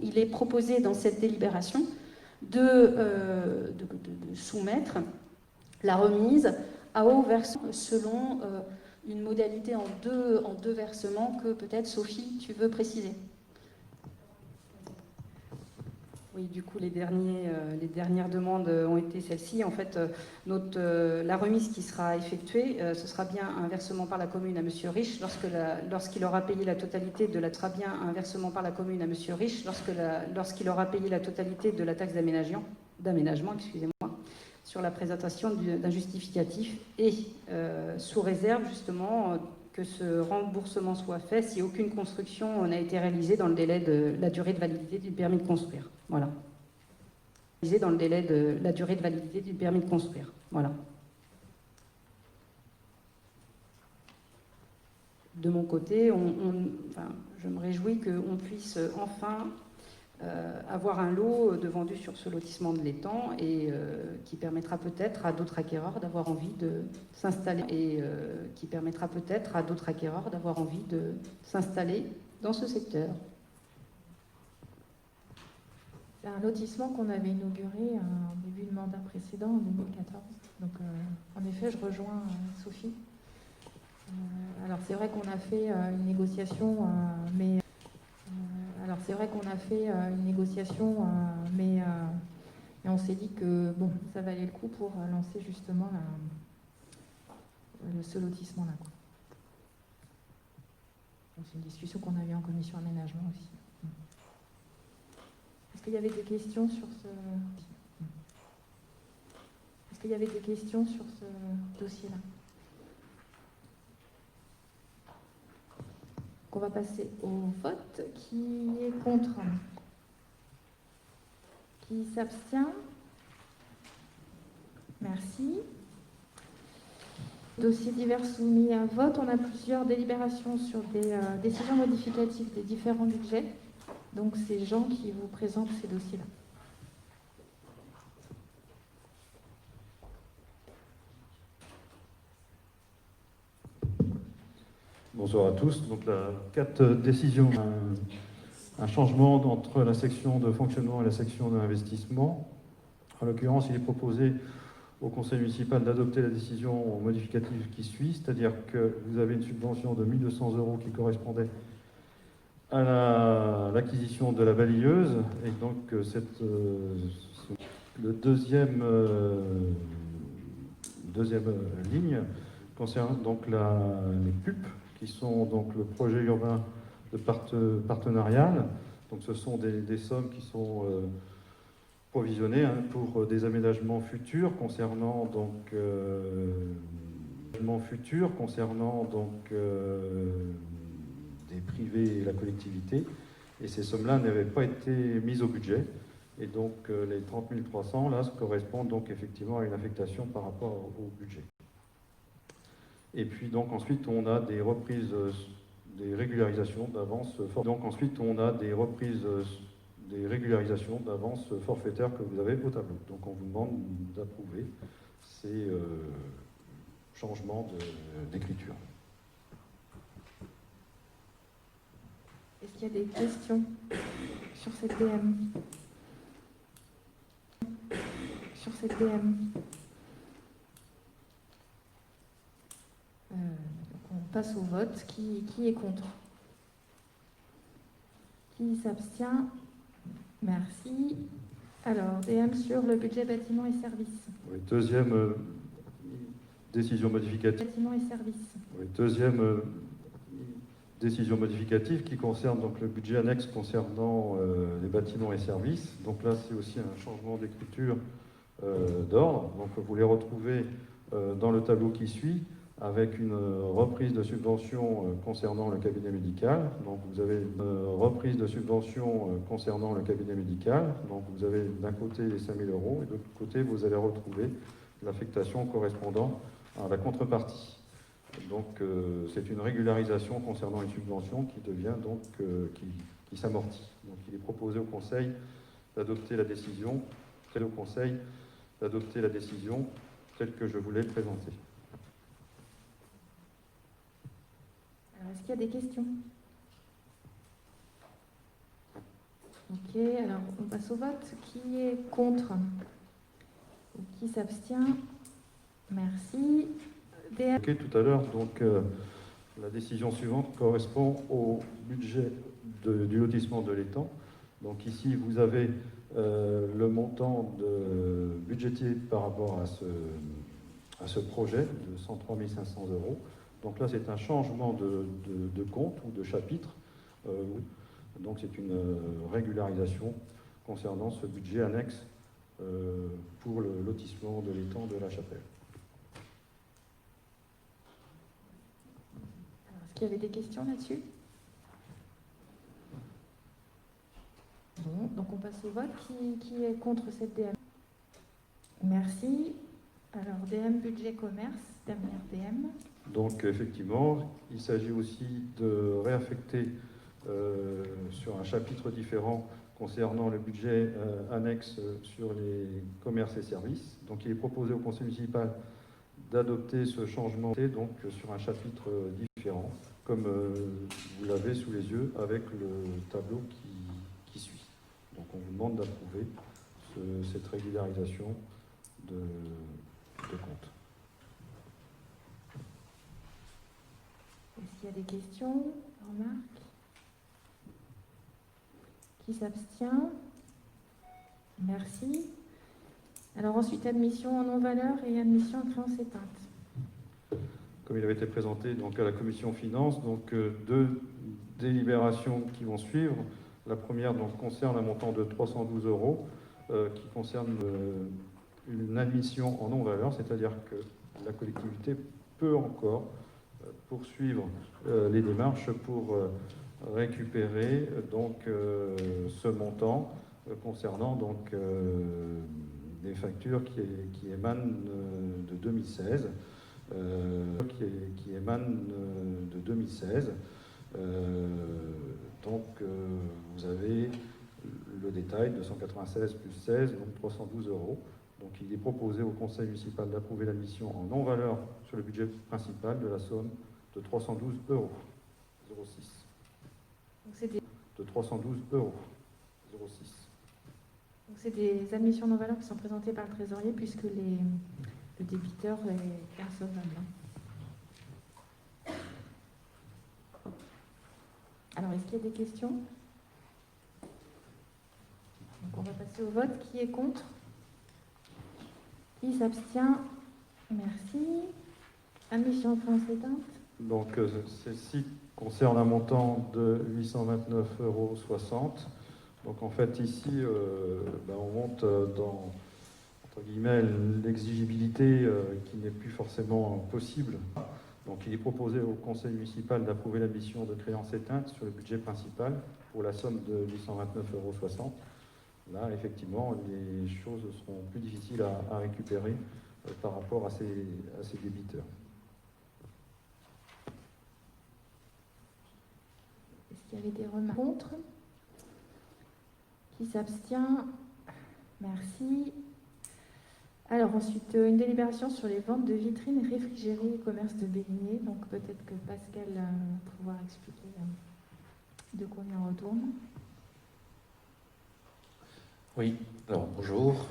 il est proposé dans cette délibération de soumettre la remise à haut versement selon une modalité en deux versements que peut-être Sophie, tu veux préciser. Oui, du coup, les dernières demandes ont été celles-ci. En fait, la remise qui sera effectuée, ce sera bien un versement par la commune à M. Rich lorsqu'il aura payé la totalité de la taxe d'aménagement, sur la présentation d'un justificatif et sous réserve justement que ce remboursement soit fait si aucune construction n'a été réalisée dans le délai de la durée de validité du permis de construire. Voilà. Dans le délai de la durée de validité du permis de construire. Voilà. De mon côté, je me réjouis qu'on puisse enfin avoir un lot de vendus sur ce lotissement de l'étang et qui permettra peut-être à d'autres acquéreurs d'avoir envie de s'installer dans ce secteur. C'est un lotissement qu'on avait inauguré en début de mandat précédent, en 2014. Donc, en effet, je rejoins Sophie. Alors, c'est vrai qu'on a fait une négociation, mais on s'est dit que bon, ça valait le coup pour lancer justement ce lotissement-là. C'est une discussion qu'on a eue en commission aménagement aussi. Est-ce qu'il y avait des questions sur ce dossier-là? On va passer au vote. Qui est contre? Qui s'abstient? Merci. Dossier divers soumis à vote. On a plusieurs délibérations sur des décisions modificatives des différents budgets. Donc, c'est Jean qui vous présente ces dossiers-là. Bonsoir à tous. Donc, 4 décisions. Un changement entre la section de fonctionnement et la section d'investissement. En l'occurrence, il est proposé au conseil municipal d'adopter la décision modificative qui suit, c'est-à-dire que vous avez une subvention de 1 200 € qui correspondait à l'acquisition de la balayeuse, et donc le deuxième ligne concerne donc les PUP, qui sont donc le projet urbain de partenarial. Donc ce sont des sommes qui sont provisionnées pour des aménagements futurs concernant des privés et la collectivité. Et ces sommes-là n'avaient pas été mises au budget. Et donc les 30 300 là correspondent donc effectivement à une affectation par rapport au budget. Et puis donc ensuite on a des reprises, des régularisations d'avance forfaitaires que vous avez au tableau. Donc on vous demande d'approuver ces changements d'écriture. Est-ce qu'il y a des questions sur cette DM? On passe au vote. Qui est contre? Qui s'abstient? Merci. Alors, DM sur le budget bâtiment et services. Oui, deuxième décision modificative. Bâtiment et services. Oui, deuxième décision modificative qui concerne donc le budget annexe concernant les bâtiments et services. Donc là, c'est aussi un changement d'écriture d'ordre. Donc vous les retrouvez dans le tableau qui suit, avec une reprise de subvention concernant le cabinet médical. Donc vous avez une reprise de subvention concernant le cabinet médical. Donc vous avez d'un côté les 5 000 € et de l'autre côté vous allez retrouver l'affectation correspondant à la contrepartie. Donc c'est une régularisation concernant une subvention qui devient donc qui s'amortit. Donc il est proposé au Conseil d'adopter la décision telle que je vous l'ai présentée. Est-ce qu'il y a des questions? Ok, alors on passe au vote. Qui est contre? Qui s'abstient? Merci. Ok, tout à l'heure, donc la décision suivante correspond au budget du lotissement de l'étang. Donc ici, vous avez le montant budgété par rapport à ce projet de 103 500 €. Donc là, c'est un changement de compte ou de chapitre. Donc c'est une régularisation concernant ce budget annexe pour le lotissement de l'étang de la Chapelle. Est-ce qu'il y avait des questions là-dessus? Bon, donc on passe au vote. Qui est contre cette DM? Merci. Alors, DM budget commerce, dernière DM. Donc effectivement, il s'agit aussi de réaffecter sur un chapitre différent concernant le budget annexe sur les commerces et services. Donc il est proposé au conseil municipal d'adopter ce changement donc, sur un chapitre différent, comme vous l'avez sous les yeux avec le tableau qui suit. Donc on vous demande d'approuver cette régularisation de compte. Est-ce qu'il y a des questions, remarques? Qui s'abstient? Merci. Alors ensuite, admission en non-valeur et admission en créance éteinte. Comme il avait été présenté donc, à la commission finances, donc, deux délibérations qui vont suivre. La première donc, concerne un montant de 312 € qui concerne une admission en non-valeur, c'est-à-dire que la collectivité peut encore poursuivre les démarches pour récupérer donc, ce montant concernant donc, des factures qui émanent de 2016. Qui émanent de 2016. Donc vous avez le détail, 296 plus 16, donc 312 €. Donc il est proposé au conseil municipal d'approuver l'admission en non-valeur sur le budget principal de la somme de 312 €, 06. Donc c'est des... De 312 €, 06. Donc c'est des admissions non valeurs qui sont présentées par le trésorier puisque le débiteur est insolvable. Alors, est-ce qu'il y a des questions? Donc on va passer au vote. Qui est contre? Qui s'abstient? Merci. Admission en créance éteinte. Donc celle-ci concerne un montant de 829,60 €. Donc en fait ici, on monte dans, entre guillemets, l'exigibilité qui n'est plus forcément possible. Donc il est proposé au conseil municipal d'approuver l'admission de créances éteintes sur le budget principal pour la somme de 829,60 €. Là, effectivement, les choses seront plus difficiles à récupérer par rapport à ces débiteurs. Est-ce qu'il y avait des remarques contre? Qui s'abstient? Merci. Alors ensuite, une délibération sur les ventes de vitrines réfrigérées et commerce de Béligné. Donc peut-être que Pascal va pouvoir expliquer de quoi il en retourne. Oui, alors bonjour.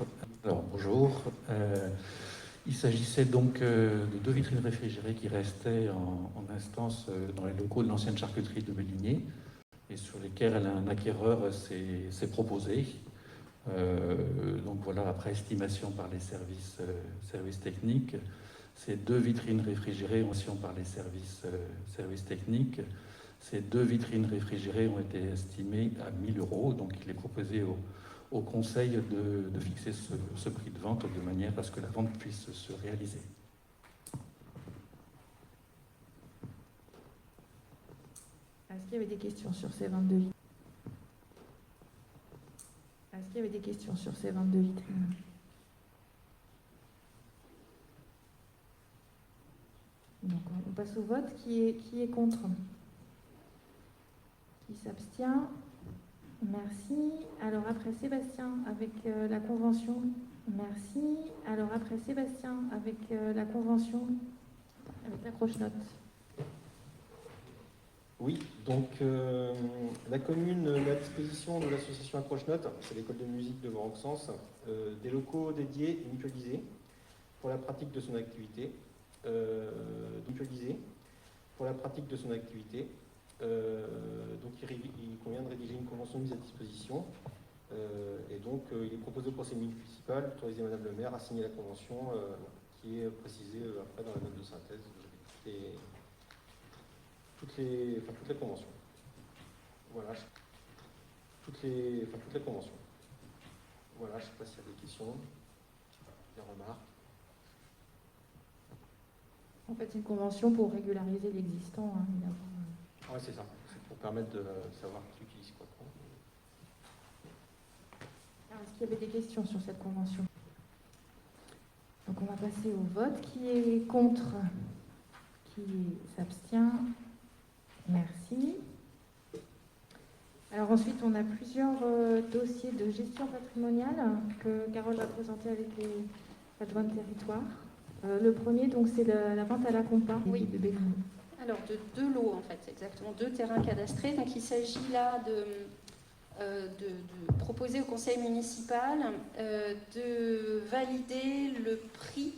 Il s'agissait donc de deux vitrines réfrigérées qui restaient en instance dans les locaux de l'ancienne charcuterie de Béligné et sur lesquelles un acquéreur s'est proposé. Donc voilà, après estimation par les services techniques, ces deux vitrines réfrigérées ont par les services techniques. Ces deux vitrines réfrigérées ont été estimées à 1 000 €. Donc il est proposé au conseil de fixer ce prix de vente de manière à ce que la vente puisse se réaliser. Est-ce qu'il y avait des questions sur ces 22 vitrines? Est-ce qu'il y avait des questions sur ces 22 vitrines? Donc on passe au vote. Qui est contre? Qui s'abstient? Merci. Alors après Sébastien, avec la convention. Merci. Alors après Sébastien, avec la convention, avec la croche-note. Oui, donc la commune met à disposition de l'association Accroche-Note, c'est l'école de musique de Vaux-Sens, des locaux dédiés et mutualisés pour la pratique de son activité. Donc il convient de rédiger une convention mise à disposition et donc il est proposé au conseil municipal d'autoriser Madame le maire à signer la convention qui est précisée après dans la note de synthèse. Toutes les conventions. Voilà. Toutes les conventions. Voilà, je ne sais pas s'il y a des questions, des remarques. En fait, c'est une convention pour régulariser l'existant. Oui, c'est ça. C'est pour permettre de savoir qui utilise quoi. Alors, est-ce qu'il y avait des questions sur cette convention? Donc, on va passer au vote. Qui est contre? Qui s'abstient? Merci. Alors ensuite, on a plusieurs dossiers de gestion patrimoniale que Carole va présenter avec les adjoints de territoire. Le premier, donc, c'est la vente à la compa. Oui. Alors, de deux lots, en fait, exactement, 2 terrains cadastrés. Donc, il s'agit là de proposer au conseil municipal de valider le prix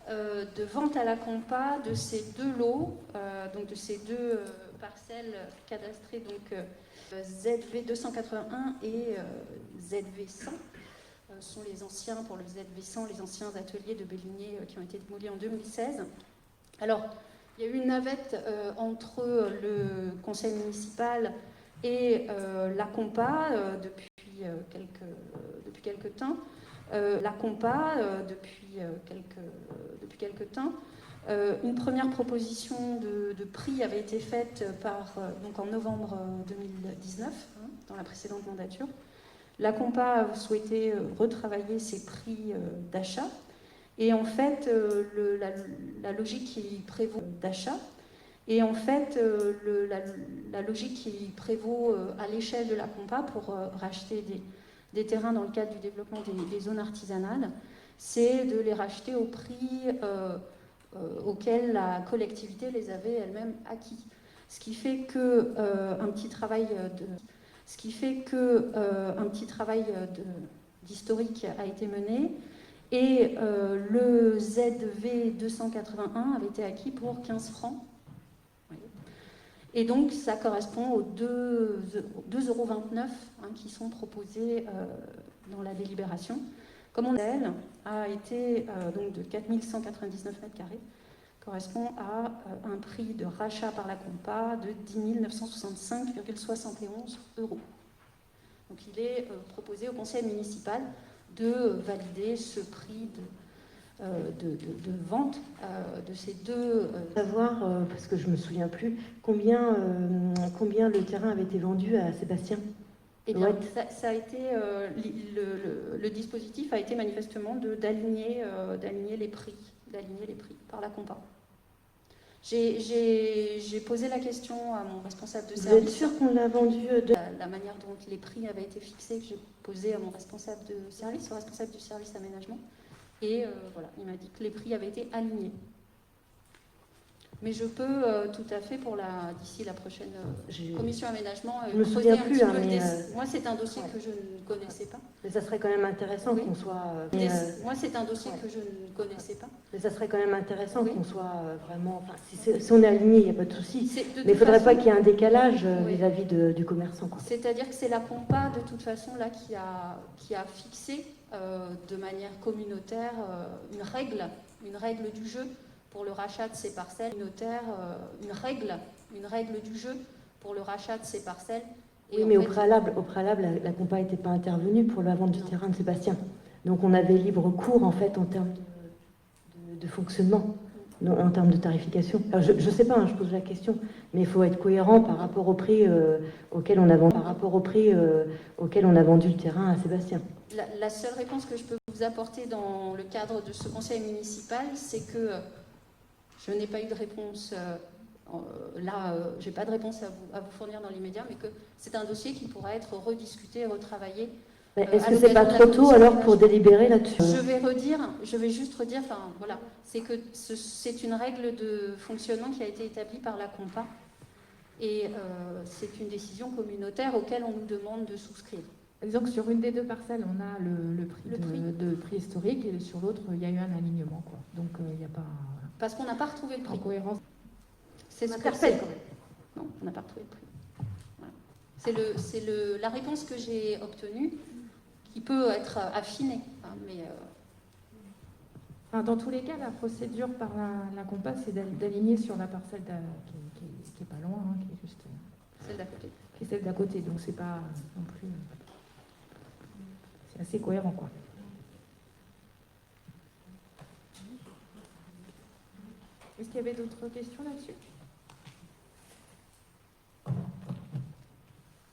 de vente à la compa de ces 2 lots, donc de ces 2 parcelles cadastrées, donc ZV 281 et ZV 100. Sont les anciens, pour le ZV 100, les anciens ateliers de Bellinier qui ont été démolis en 2016. Alors, il y a eu une navette entre le conseil municipal et la compa depuis quelques temps. La compa depuis quelques temps. Une première proposition de prix avait été faite donc en novembre 2019, dans la précédente mandature. La compa a souhaité retravailler ses prix d'achat. Et en fait, la logique qui prévaut d'achat, et en fait, la logique qui prévaut à l'échelle de la compa pour racheter des terrains dans le cadre du développement des zones artisanales, c'est de les racheter au prix auquel la collectivité les avait elle-même acquis. Ce qui fait que un petit travail d'historique a été mené. Et le ZV 281 avait été acquis pour 15 francs. Et donc, ça correspond aux 2,29 € qui sont proposés dans la délibération. Comme on elle a été donc de 4199 m², correspond à un prix de rachat par la compa de 10 965,71 €. Donc, il est proposé au conseil municipal de valider ce prix de vente de ces 2... Savoir, parce que je ne me souviens plus, combien le terrain avait été vendu à Sébastien? Eh bien, ça a été, le dispositif a été manifestement d'aligner les prix par la compa. J'ai posé la question à mon responsable de service. Vous êtes sûr qu'on l'a vendu La manière dont les prix avaient été fixés, que j'ai posé à mon responsable de service, au responsable du service aménagement. Et voilà, il m'a dit que les prix avaient été alignés. Mais je peux tout à fait, d'ici la prochaine commission aménagement, je me souviens plus, Moi, c'est un dossier que je ne connaissais pas. Mais ça serait quand même intéressant qu'on soit... Moi, c'est un dossier que je ne connaissais pas. Mais ça serait quand même intéressant qu'on soit vraiment... Enfin, si on est aligné, il n'y a pas de souci. Mais il ne faudrait pas qu'il y ait un décalage vis-à-vis du commerçant. C'est-à-dire que c'est la compa, de toute façon, là, qui a fixé de manière communautaire une règle du jeu pour le rachat de ces parcelles, une règle du jeu pour le rachat de ces parcelles. Et oui, mais au préalable, la compa n'était pas intervenue pour la vente du terrain de Sébastien. Donc on avait libre cours, en fait, en termes de fonctionnement, en termes de tarification. Alors, je ne sais pas, je pose la question, mais il faut être cohérent par rapport au prix auquel on a vendu le terrain à Sébastien. La seule réponse que je peux vous apporter dans le cadre de ce conseil municipal, c'est que je n'ai pas eu de réponse, j'ai pas de réponse à vous fournir dans l'immédiat, mais que c'est un dossier qui pourra être rediscuté et retravaillé. Est-ce que c'est pas trop tôt alors pour délibérer là-dessus? Je vais juste redire, c'est que c'est une règle de fonctionnement qui a été établie par la compa et c'est une décision communautaire auquel on nous demande de souscrire. Disons que sur une des 2 parcelles, on a le prix historique et sur l'autre, il y a eu un alignement, quoi. Donc il n'y a pas... Parce qu'on n'a pas retrouvé le prix. En cohérence. C'est ce que c'est. Non, on n'a pas retrouvé le prix. Voilà. C'est la réponse que j'ai obtenue, qui peut être affinée. Dans tous les cas, la procédure par la compa, c'est d'aligner sur la parcelle qui n'est pas loin, qui est juste... Celle d'à côté. Qui est celle d'à côté, donc c'est pas non plus... C'est assez cohérent, quoi. Est-ce qu'il y avait d'autres questions là-dessus?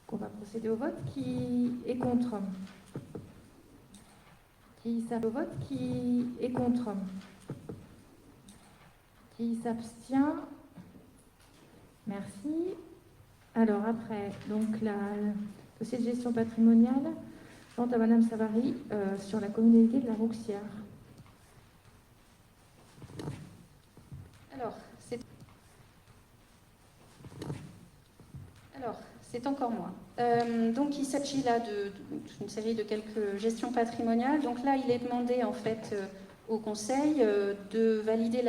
On va procéder au vote. Qui est contre? Qui s'abstient? Au vote. Qui est contre? Qui s'abstient? Merci. Alors après, donc dossier de gestion patrimoniale, vente à Madame Savary sur la communauté de la Rouxière. Alors, c'est encore moi. Donc, il s'agit là d'une série de quelques gestions patrimoniales. Donc là, il est demandé en fait au Conseil de valider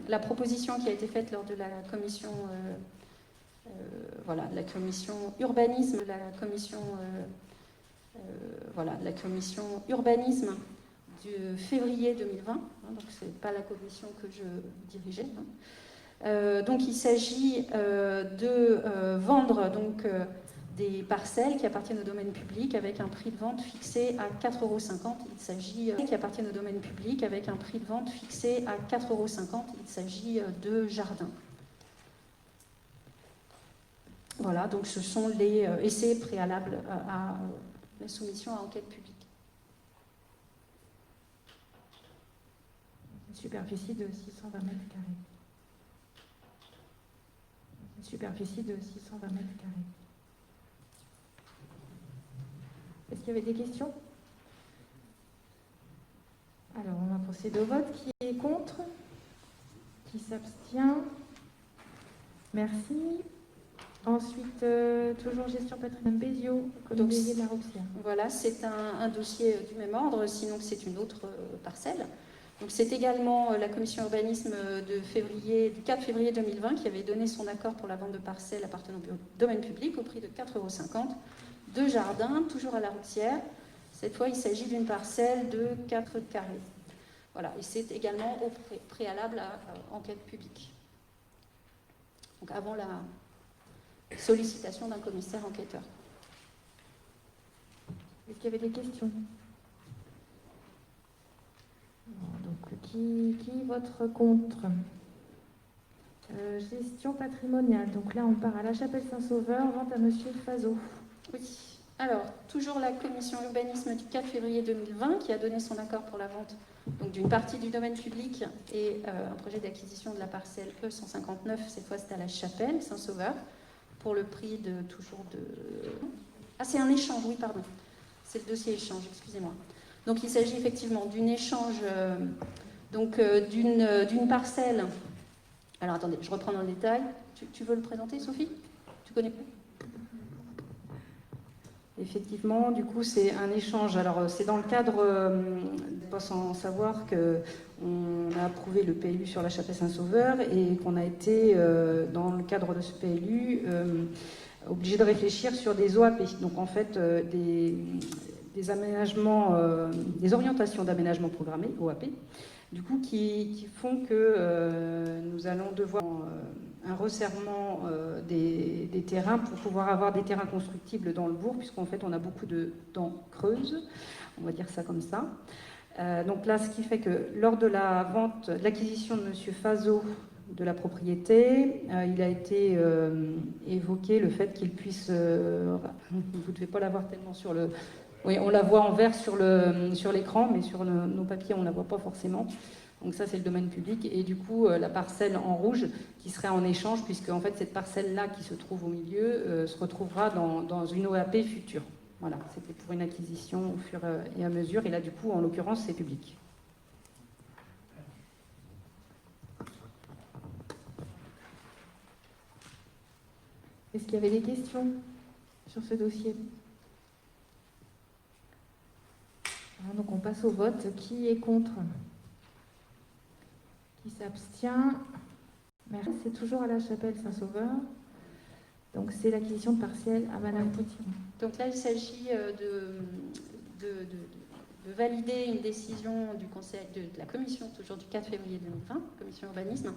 la proposition qui a été faite lors de la commission, de la commission urbanisme, de la commission urbanisme de février 2020. Donc, c'est pas la commission que je dirigeais. Donc il s'agit de vendre des parcelles qui appartiennent au domaine public avec un prix de vente fixé à 4,50 €. Il s'agit qui appartiennent au domaine public avec un prix de vente fixé à 4,50 €. Il s'agit de jardins. Voilà, donc ce sont les essais préalables à la soumission à enquête publique. Une superficie de 620 mètres carrés. Superficie de 620 mètres carrés. Est-ce qu'il y avait des questions? Alors, on va procéder au vote. Qui est contre? Qui s'abstient? Merci. Ensuite, toujours gestion patrimoine Béziot, communauté de la Rouxière. Voilà, c'est un dossier du même ordre, sinon c'est une autre parcelle. Donc c'est également la commission urbanisme du 4 février 2020 qui avait donné son accord pour la vente de parcelles appartenant au domaine public au prix de 4,50 €, de jardins, toujours à la Rouxière. Cette fois, il s'agit d'une parcelle de 4 carrés. Voilà, et c'est également au préalable à enquête publique. Donc avant la sollicitation d'un commissaire enquêteur. Est-ce qu'il y avait des questions? Donc, qui vote contre? Gestion patrimoniale. Donc là, on part à la Chapelle Saint-Sauveur, vente à Monsieur Fazot. Oui. Alors, toujours la commission urbanisme du 4 février 2020 qui a donné son accord pour la vente d'une partie du domaine public et un projet d'acquisition de la parcelle E159, cette fois c'est à la Chapelle Saint-Sauveur, pour le prix de Ah, c'est un échange, oui, pardon. C'est le dossier échange, excusez-moi. Donc il s'agit effectivement d'un échange, d'une parcelle. Alors attendez, je reprends dans le détail. Tu veux le présenter, Sophie? Tu connais pas? Effectivement, du coup, c'est un échange. Alors, c'est dans le cadre, pas sans savoir qu'on a approuvé le PLU sur la Chapelle Saint-Sauveur et qu'on a été, dans le cadre de ce PLU, obligé de réfléchir sur des OAP. Donc, en fait, des aménagements, des orientations d'aménagement programmé, OAP, du coup, qui font que nous allons devoir un resserrement des terrains pour pouvoir avoir des terrains constructibles dans le bourg, puisqu'en fait, on a beaucoup de dents creuses, on va dire ça comme ça. Donc là, ce qui fait que lors de la vente, de l'acquisition de M. Fazot de la propriété, il a été évoqué le fait qu'il puisse... vous ne devez pas l'avoir tellement sur le... Oui, on la voit en vert sur l'écran, mais sur nos papiers, on ne la voit pas forcément. Donc ça, c'est le domaine public. Et du coup, la parcelle en rouge qui serait en échange, puisque en fait, cette parcelle-là qui se trouve au milieu se retrouvera dans une OAP future. Voilà, c'était pour une acquisition au fur et à mesure. Et là, du coup, en l'occurrence, c'est public. Est-ce qu'il y avait des questions sur ce dossier? Donc on passe au vote. Qui est contre? Qui s'abstient? Merci. C'est toujours à la Chapelle Saint-Sauveur. Donc c'est l'acquisition de partiels à Madame Potiron. Donc là, il s'agit de valider une décision du Conseil de la Commission, toujours du 4 février 2020, Commission urbanisme,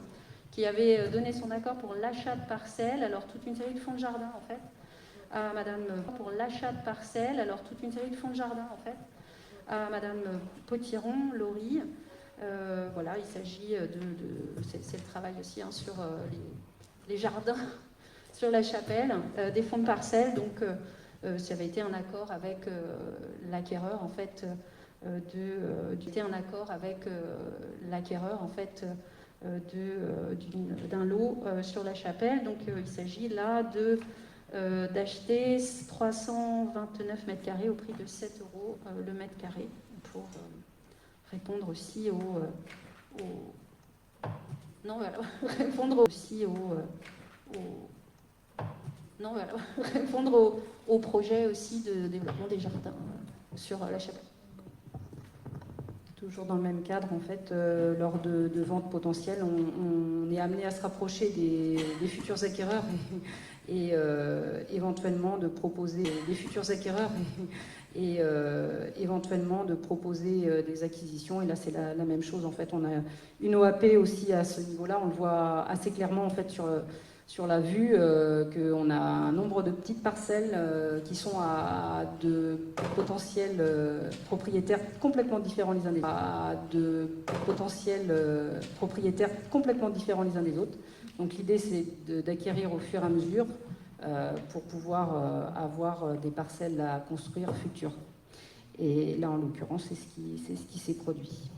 qui avait donné son accord pour l'achat de parcelles, alors toute une série de fonds de jardin en fait, à Madame pour l'achat de parcelles, alors toute une série de fonds de jardin en fait, à Madame Potiron, Laurie. Voilà, il s'agit c'est le travail aussi sur les jardins, sur la chapelle, des fonds de parcelles. Donc, ça avait été un accord avec l'acquéreur en fait, d'un lot sur la chapelle. Donc, il s'agit là d'acheter 329 mètres carrés au prix de 7 € le mètre carré pour répondre aussi répondre au projet aussi de développement des jardins sur la chapelle. Toujours dans le même cadre, en fait, lors de ventes potentielles, on est amené à se rapprocher des futurs acquéreurs et éventuellement de proposer des acquisitions. Et là, c'est la même chose. En fait, on a une OAP aussi à ce niveau-là. On le voit assez clairement en fait sur la vue qu'on a un nombre de petites parcelles qui sont à de potentiels propriétaires complètement différents les uns des autres. Donc l'idée c'est d'acquérir au fur et à mesure pour pouvoir avoir des parcelles à construire futures. Et là en l'occurrence c'est ce qui s'est produit.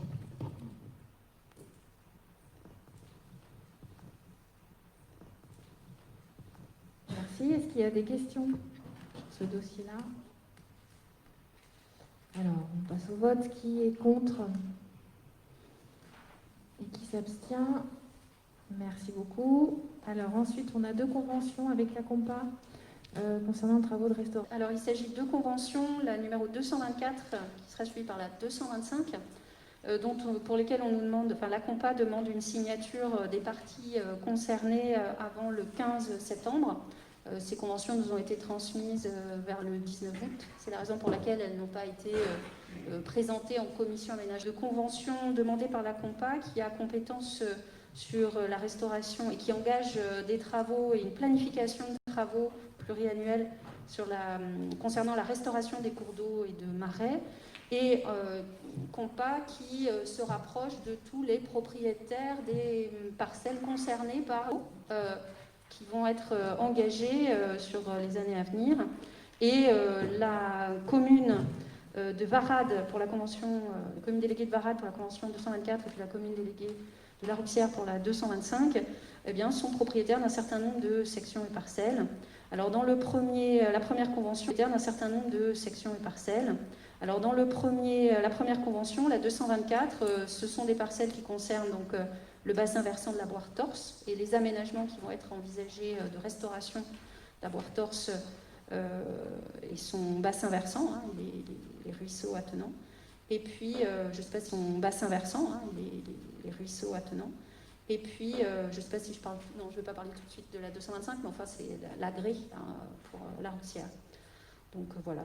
Merci. Est-ce qu'il y a des questions sur ce dossier-là? Alors, on passe au vote. Qui est contre et qui s'abstient? Merci beaucoup. Alors ensuite, on a deux conventions avec la Compa concernant les travaux de restauration. Alors il s'agit de deux conventions, la numéro 224 qui sera suivie par la 225. Pour lesquelles on nous demande, la Compa demande une signature des parties concernées avant le 15 septembre. Ces conventions nous ont été transmises vers le 19 août. C'est la raison pour laquelle elles n'ont pas été présentées en commission aménagement. De conventions demandées par la Compa qui a compétence sur la restauration et qui engage des travaux et une planification de travaux pluriannuels concernant la restauration des cours d'eau et de marais. Et Compa qui se rapproche de tous les propriétaires des parcelles concernées par qui vont être engagés sur les années à venir. Et la commune de Varade pour la convention, la commune déléguée de Varade pour la convention 224 et puis la commune déléguée de La Roussière pour la 225, eh bien, sont propriétaires d'un certain nombre de sections et parcelles. Alors dans la première convention, d'un certain nombre de sections et parcelles. Alors dans la première convention, la 224, ce sont des parcelles qui concernent donc le bassin versant de la Boire-Torse et les aménagements qui vont être envisagés de restauration de la Boire-Torse et son bassin versant, les ruisseaux attenants. Et puis, je ne sais pas si son bassin versant, les ruisseaux attenants. Et puis, je ne sais pas si je parle... Non, je ne vais pas parler tout de suite de la 225, mais enfin, c'est la grille pour La Roussière. Donc voilà,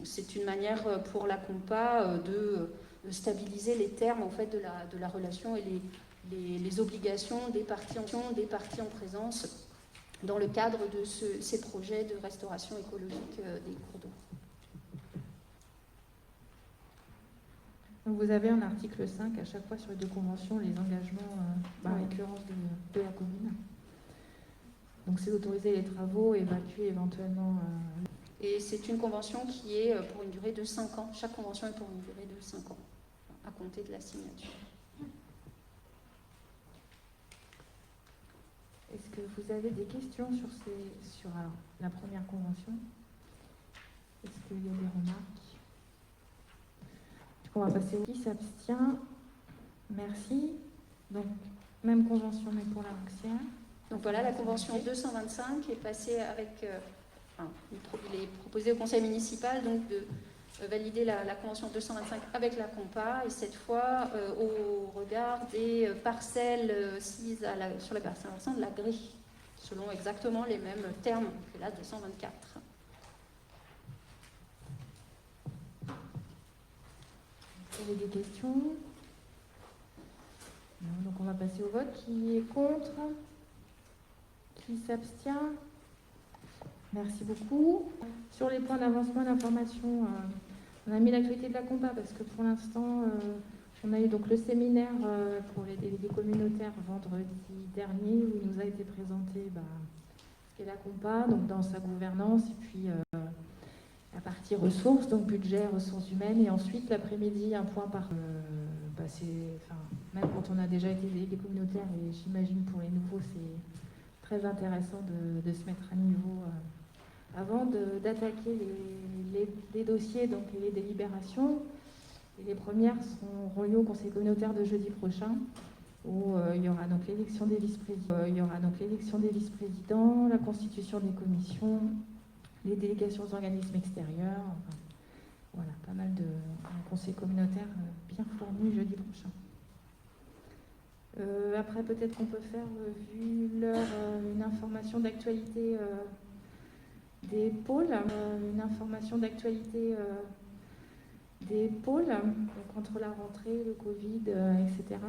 c'est une manière pour la Compa de stabiliser les termes en fait, de la relation et les obligations des parties en présence dans le cadre de ces projets de restauration écologique des cours d'eau. Donc vous avez en article 5 à chaque fois sur les deux conventions les engagements, en l'occurrence de la commune. Donc c'est d'autoriser les travaux, évacuer éventuellement... Et c'est une convention qui est pour une durée de 5 ans. Chaque convention est pour une durée de 5 ans, à compter de la signature. Est-ce que vous avez des questions sur la première convention? Est-ce qu'il y a des remarques? On va passer au qui s'abstient. Merci. Donc, même convention, mais pour La Roussière. Donc voilà, la convention 225 est passée avec... il est proposé au conseil municipal donc, de valider la convention 225 avec la Compa, et cette fois au regard des parcelles sises sur les bassins versants de la grille, selon exactement les mêmes termes que la 224. Vous avez des questions? Non, donc on va passer au vote. Qui est contre? Qui s'abstient? Merci beaucoup. Sur les points d'avancement d'information, on a mis l'actualité de la Compa parce que pour l'instant, on a eu donc le séminaire pour les délégués communautaires vendredi dernier où il nous a été présenté ce qu'est la Compa, donc dans sa gouvernance et puis la partie ressources, donc budget, ressources humaines, et ensuite l'après-midi un point par... même quand on a déjà été délégué communautaire, et j'imagine pour les nouveaux c'est très intéressant de se mettre à niveau avant d'attaquer les dossiers donc, et les délibérations. Et les premières seront liées au Conseil communautaire de jeudi prochain, où il y aura donc l'élection des vice-présidents, la constitution des commissions, les délégations aux organismes extérieurs. Enfin, voilà, pas mal un conseil communautaire bien fourni jeudi prochain. Après, peut-être qu'on peut faire, vu l'heure, une information d'actualité des pôles, des pôles, donc entre la rentrée, le Covid, etc.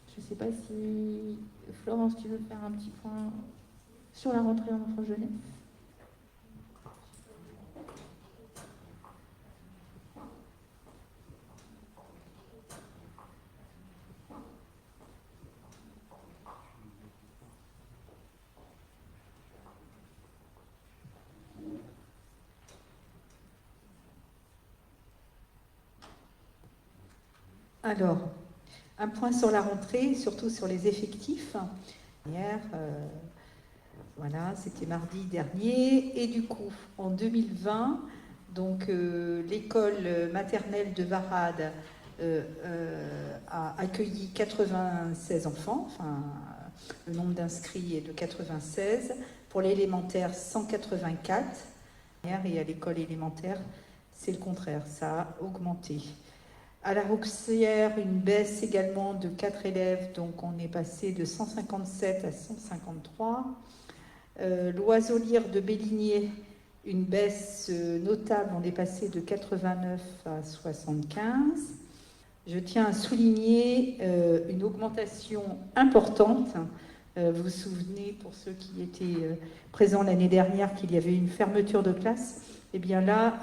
Je ne sais pas si, Florence, tu veux faire un petit point sur la rentrée en enfants jeunesse. Alors, un point sur la rentrée, surtout sur les effectifs. Hier, voilà, c'était mardi dernier. Et du coup, en 2020, donc l'école maternelle de Varade a accueilli 96 enfants, enfin, le nombre d'inscrits est de 96. Pour l'élémentaire, 184. Et à l'école élémentaire, c'est le contraire, ça a augmenté. À la Rouxière, une baisse également de 4 élèves, donc on est passé de 157 à 153. L'Oiselire de Béligné, une baisse notable, on est passé de 89 à 75. Je tiens à souligner une augmentation importante. Vous vous souvenez, pour ceux qui étaient présents l'année dernière, qu'il y avait une fermeture de classe. Eh bien là,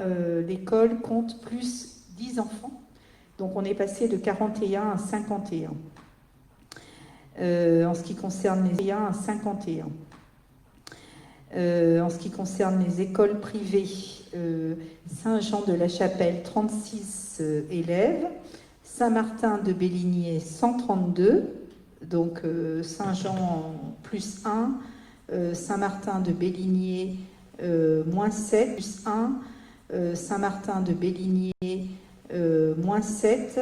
l'école compte plus 10 enfants. Donc on est passé de 41 à 51. En ce qui concerne les 1 à 51. En ce qui concerne les écoles privées, Saint-Jean-de-la-Chapelle, 36 élèves. Saint-Martin de Béligné, 132. Donc Saint-Jean plus 1. Saint-Martin de Béligné, moins 7, plus 1. Saint-Martin de Béligné, moins 7.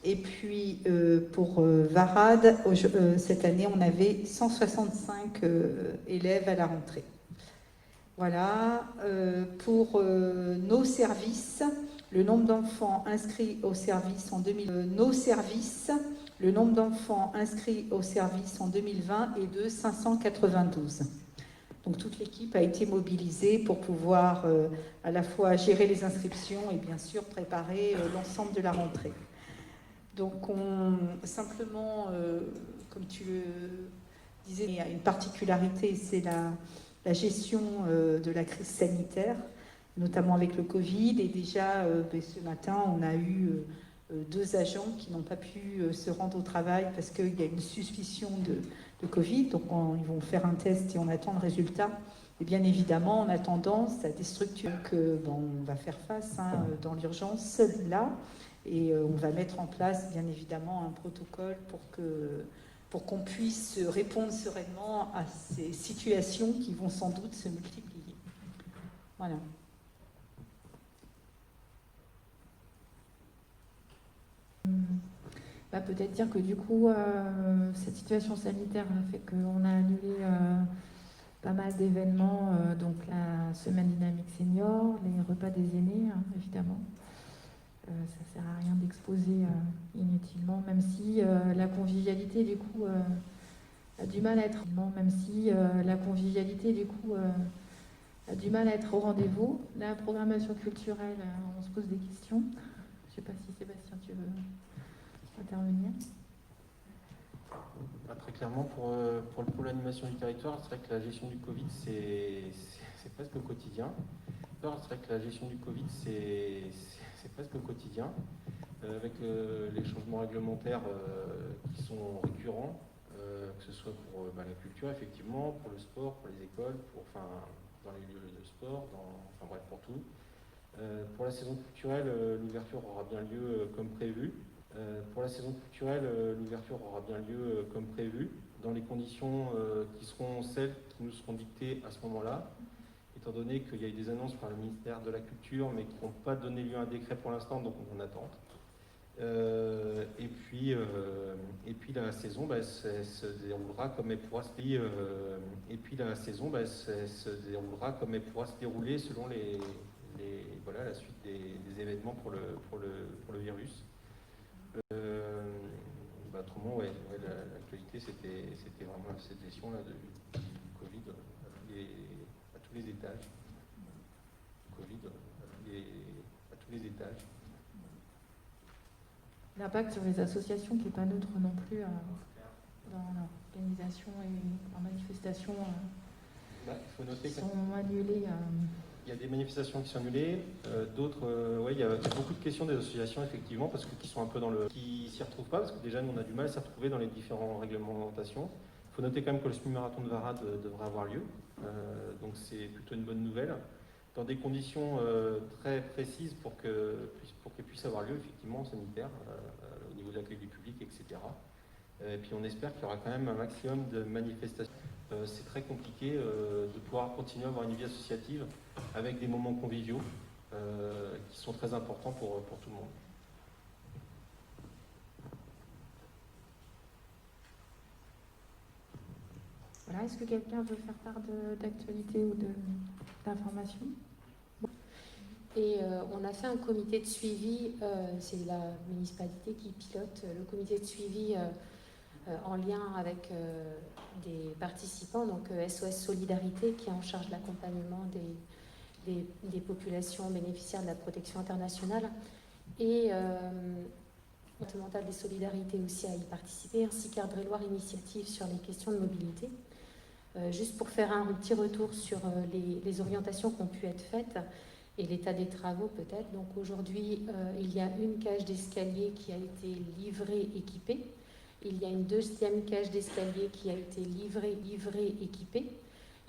Et puis pour Varade, cette année, on avait 165 élèves à la rentrée. Voilà. Pour nos services, le nombre d'enfants inscrits au service en 2020, le nombre d'enfants inscrits au service en 2020 est de 592. Donc toute l'équipe a été mobilisée pour pouvoir à la fois gérer les inscriptions et bien sûr préparer l'ensemble de la rentrée. Donc simplement, comme tu le disais, il y a une particularité, c'est la gestion de la crise sanitaire, notamment avec le Covid. Et déjà, ce matin, on a eu 2 agents qui n'ont pas pu se rendre au travail parce qu'il y a une suspicion de Covid. Donc ils vont faire un test et on attend le résultat. Et bien évidemment, en attendant, ça a des structures que on va faire face dans l'urgence là. Et on va mettre en place, bien évidemment, un protocole pour qu'on puisse répondre sereinement à ces situations qui vont sans doute se multiplier. Voilà. Peut-être dire que du coup, cette situation sanitaire a fait qu'on a annulé pas mal d'événements, donc la semaine dynamique senior, les repas des aînés, évidemment. Ça sert à rien d'exposer inutilement, même si la convivialité du coup a du mal à être, a du mal à être au rendez-vous. La programmation culturelle, on se pose des questions. Je ne sais pas si Sébastien, tu veux intervenir. Très clairement, pour le pôle animation du territoire, c'est vrai que la gestion du Covid, c'est presque au quotidien. C'est vrai que la gestion du Covid, c'est presque au quotidien, avec les changements réglementaires qui sont récurrents, que ce soit pour la culture, effectivement, pour le sport, pour les écoles, dans les lieux de sport, bref, pour tout. Pour la saison culturelle, l'ouverture aura bien lieu comme prévu. dans les conditions qui seront celles qui nous seront dictées à ce moment-là, étant donné qu'il y a eu des annonces par le ministère de la Culture, mais qui n'ont pas donné lieu à un décret pour l'instant, donc on est en attente. Et puis la saison se déroulera comme elle pourra se dérouler selon la suite des événements pour le virus. Autrement, l'actualité, c'était vraiment cette gestion là, du Covid à tous les étages. L'impact sur les associations qui n'est pas neutre non plus dans l'organisation et en manifestation faut noter qui sont annulées. Il y a des manifestations qui sont annulées, d'autres, il y a beaucoup de questions des associations effectivement, parce que qui sont un peu qui s'y retrouvent pas, parce que déjà nous on a du mal à s'y retrouver dans les différentes réglementations. Il faut noter quand même que le semi-marathon de Varade devrait avoir lieu, donc c'est plutôt une bonne nouvelle, dans des conditions très précises pour qu'elle puisse avoir lieu effectivement sanitaire, au niveau de l'accueil du public, etc. Et puis on espère qu'il y aura quand même un maximum de manifestations. C'est très compliqué de pouvoir continuer à avoir une vie associative avec des moments conviviaux qui sont très importants pour tout le monde. Voilà, est-ce que quelqu'un veut faire part d'actualité ou d'informations? Et on a fait un comité de suivi, c'est la municipalité qui pilote le comité de suivi en lien avec des participants, donc SOS Solidarité qui est en charge de l'accompagnement des populations bénéficiaires de la protection internationale, et le départemental des solidarités aussi à y participer, ainsi qu'Ardre-et-Loire Initiative sur les questions de mobilité. Juste pour faire un petit retour sur les orientations qui ont pu être faites et l'état des travaux peut-être. Donc aujourd'hui, il y a une cage d'escalier qui a été livrée, équipée. Il y a une deuxième cage d'escalier qui a été livrée, équipée.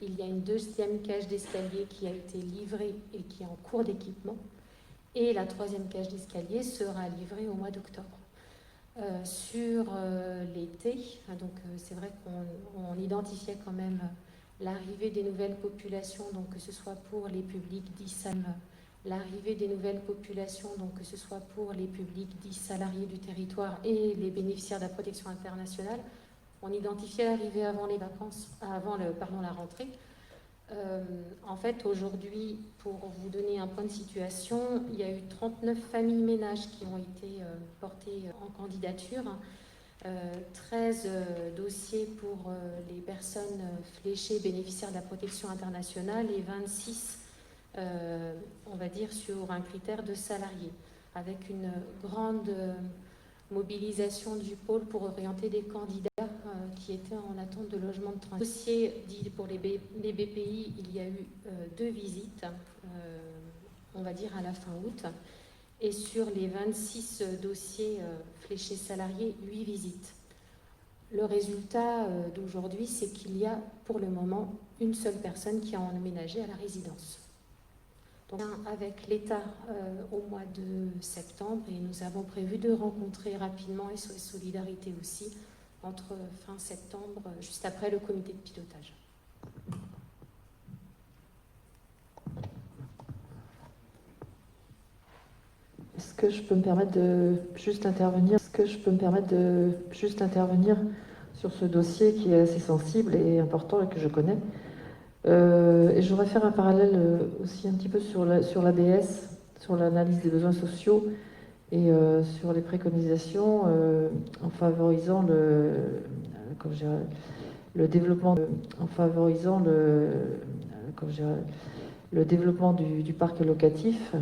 Il y a une deuxième cage d'escalier qui a été livrée et qui est en cours d'équipement. Et la troisième cage d'escalier sera livrée au mois d'octobre. Sur l'été, donc c'est vrai qu'on identifiait quand même l'arrivée des nouvelles populations, donc que ce soit pour les publics dits l'arrivée des nouvelles populations, donc que ce soit pour les publics dits salariés du territoire et les bénéficiaires de la protection internationale. On identifiait l'arrivée avant les vacances, la rentrée. En fait, aujourd'hui, pour vous donner un point de situation, il y a eu 39 familles ménages qui ont été portées en candidature, 13 dossiers pour les personnes fléchées bénéficiaires de la protection internationale et 26, on va dire, sur un critère de salariés, avec une grande mobilisation du pôle pour orienter des candidats qui étaient en attente de logement de transit. Dossier dit pour les BPI, il y a eu 2 visites, on va dire à la fin août, et sur les 26 dossiers fléchés salariés, 8 visites. Le résultat d'aujourd'hui, c'est qu'il y a pour le moment une seule personne qui a emménagé à la résidence. Donc, avec l'État au mois de septembre, et nous avons prévu de rencontrer rapidement SOS Solidarité aussi entre fin septembre, juste après le comité de pilotage. Est-ce que je peux me permettre de juste intervenir sur ce dossier qui est assez sensible et important et que je connais? Et je voudrais faire un parallèle aussi un petit peu sur l'ABS, sur l'analyse des besoins sociaux et sur les préconisations en favorisant le développement du parc locatif.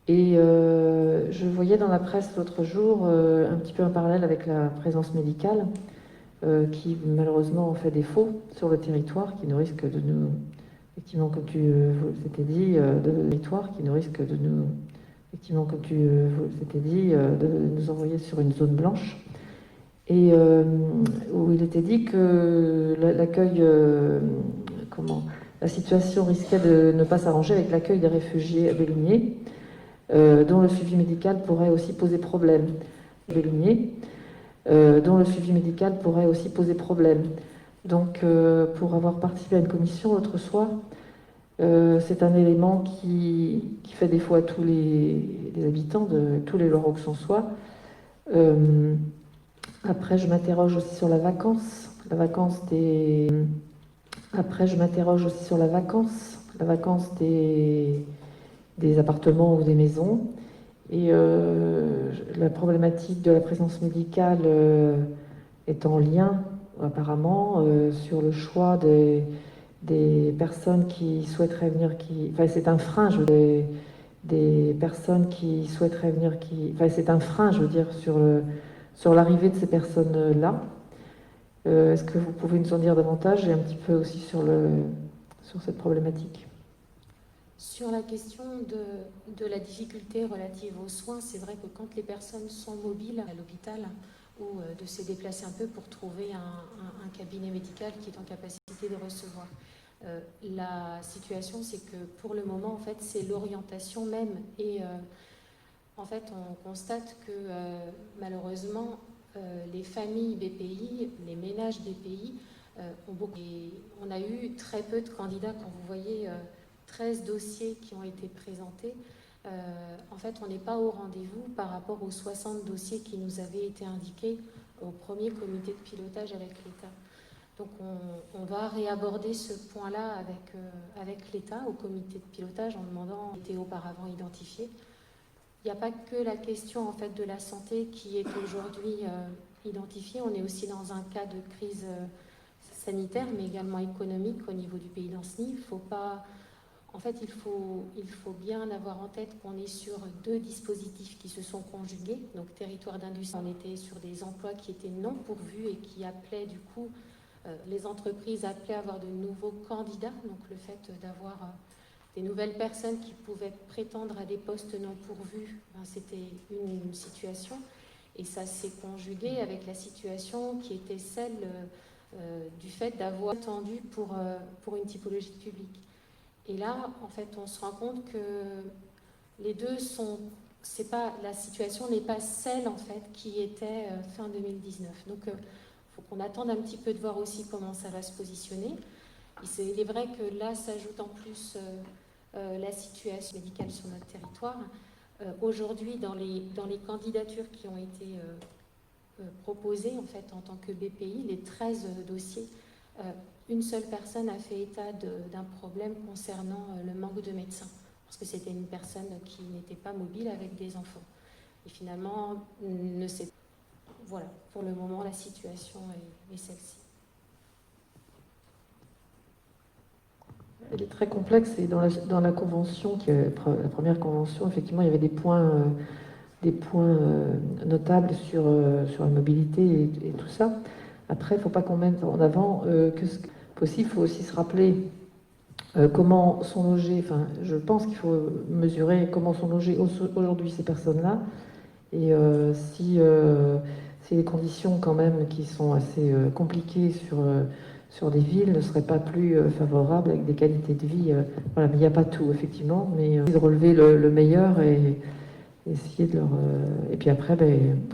Et je voyais dans la presse l'autre jour un petit peu un parallèle avec la présence médicale qui malheureusement fait défaut sur le territoire, qui nous risque de nous, effectivement, comme tu t'étais dit, de nous envoyer sur une zone blanche, et où il était dit que la situation risquait de ne pas s'arranger avec l'accueil des réfugiés à Bélunier, dont le suivi médical pourrait aussi poser problème. dont le suivi médical pourrait aussi poser problème. Donc, pour avoir participé à une commission l'autre soir, c'est un élément qui fait défaut à tous les habitants de tous les Loireauxençois. Après, je m'interroge aussi sur la vacance des appartements ou des maisons. Et la problématique de la présence médicale est en lien, apparemment, sur le choix des personnes qui souhaiteraient venir, enfin c'est un frein, des personnes qui souhaiteraient venir, enfin c'est un frein, je veux dire, sur l'arrivée de ces personnes-là. Est-ce que vous pouvez nous en dire davantage et un petit peu aussi sur cette problématique? Sur la question de la difficulté relative aux soins, c'est vrai que quand les personnes sont mobiles à l'hôpital, ou de se déplacer un peu pour trouver un cabinet médical qui est en capacité de recevoir. La situation, c'est que pour le moment, en fait, c'est l'orientation même. Et en fait, on constate que malheureusement, les familles BPI, les ménages BPI, ont beaucoup. Et on a eu très peu de candidats. Quand vous voyez 13 dossiers qui ont été présentés, en fait, on n'est pas au rendez-vous par rapport aux 60 dossiers qui nous avaient été indiqués au premier comité de pilotage avec l'État. Donc, on va réaborder ce point-là avec l'État au comité de pilotage en demandant ce qui était auparavant identifié. Il n'y a pas que la question en fait de la santé qui est aujourd'hui identifiée. On est aussi dans un cas de crise sanitaire, mais également économique au niveau du pays d'Ancenis. Il faut pas. En fait, il faut bien avoir en tête qu'on est sur deux dispositifs qui se sont conjugués. Donc, territoire d'industrie, on était sur des emplois qui étaient non pourvus et qui appelaient du coup, les entreprises appelaient à avoir de nouveaux candidats. Donc, le fait d'avoir des nouvelles personnes qui pouvaient prétendre à des postes non pourvus, ben, c'était une situation. Et ça s'est conjugué avec la situation qui était celle du fait d'avoir attendu pour une typologie publique. Et là, en fait, on se rend compte que les deux sont... la situation n'est pas celle, en fait, qui était fin 2019. Donc, il faut qu'on attende un petit peu de voir aussi comment ça va se positionner. Il est vrai que là, s'ajoute en plus la situation médicale sur notre territoire. Aujourd'hui, dans les candidatures qui ont été proposées, en fait, en tant que BPI, les 13 dossiers... une seule personne a fait état d'un problème concernant le manque de médecins, parce que c'était une personne qui n'était pas mobile avec des enfants. Et finalement, voilà, pour le moment, la situation est celle-ci. Elle est très complexe et dans la convention, la première convention, effectivement, il y avait des points notables sur la mobilité et tout ça. Après, il ne faut pas qu'on mette en avant que ce possible. Il faut aussi se rappeler comment sont logés, enfin, je pense qu'il faut mesurer comment sont logées aujourd'hui ces personnes-là, et si les conditions quand même qui sont assez compliquées sur des villes ne seraient pas plus favorables avec des qualités de vie. Voilà, mais il n'y a pas tout, effectivement, mais de relever le meilleur et essayer de leur... et puis après,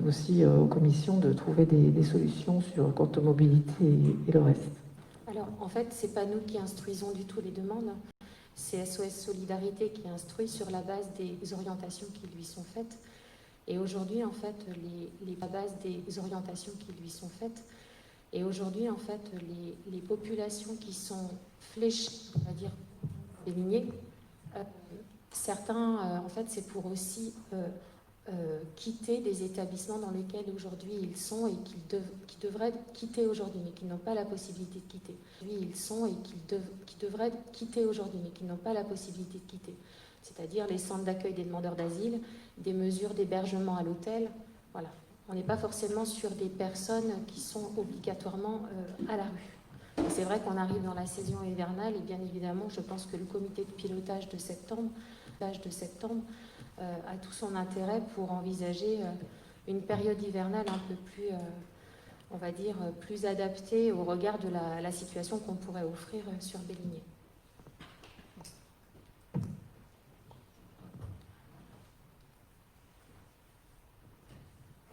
aussi aux commissions de trouver des solutions quant aux mobilités et le reste. Alors, en fait, ce n'est pas nous qui instruisons du tout les demandes. C'est SOS Solidarité qui instruit sur la base des orientations qui lui sont faites. Et aujourd'hui, en fait, la base des orientations qui lui sont faites. Et aujourd'hui, en fait, les populations qui sont fléchées, on va dire, délignées, certains, en fait, c'est pour aussi quitter des établissements dans lesquels aujourd'hui ils sont et qui devraient quitter aujourd'hui, mais qui n'ont pas la possibilité de quitter. Ils sont et qui devraient quitter aujourd'hui, mais qui n'ont pas la possibilité de quitter. C'est-à-dire les centres d'accueil des demandeurs d'asile, des mesures d'hébergement à l'hôtel. Voilà. On n'est pas forcément sur des personnes qui sont obligatoirement à la rue. C'est vrai qu'on arrive dans la saison hivernale et bien évidemment, je pense que le comité de pilotage de septembre a tout son intérêt pour envisager une période hivernale un peu plus, on va dire, plus adaptée au regard de la situation qu'on pourrait offrir sur Béligné.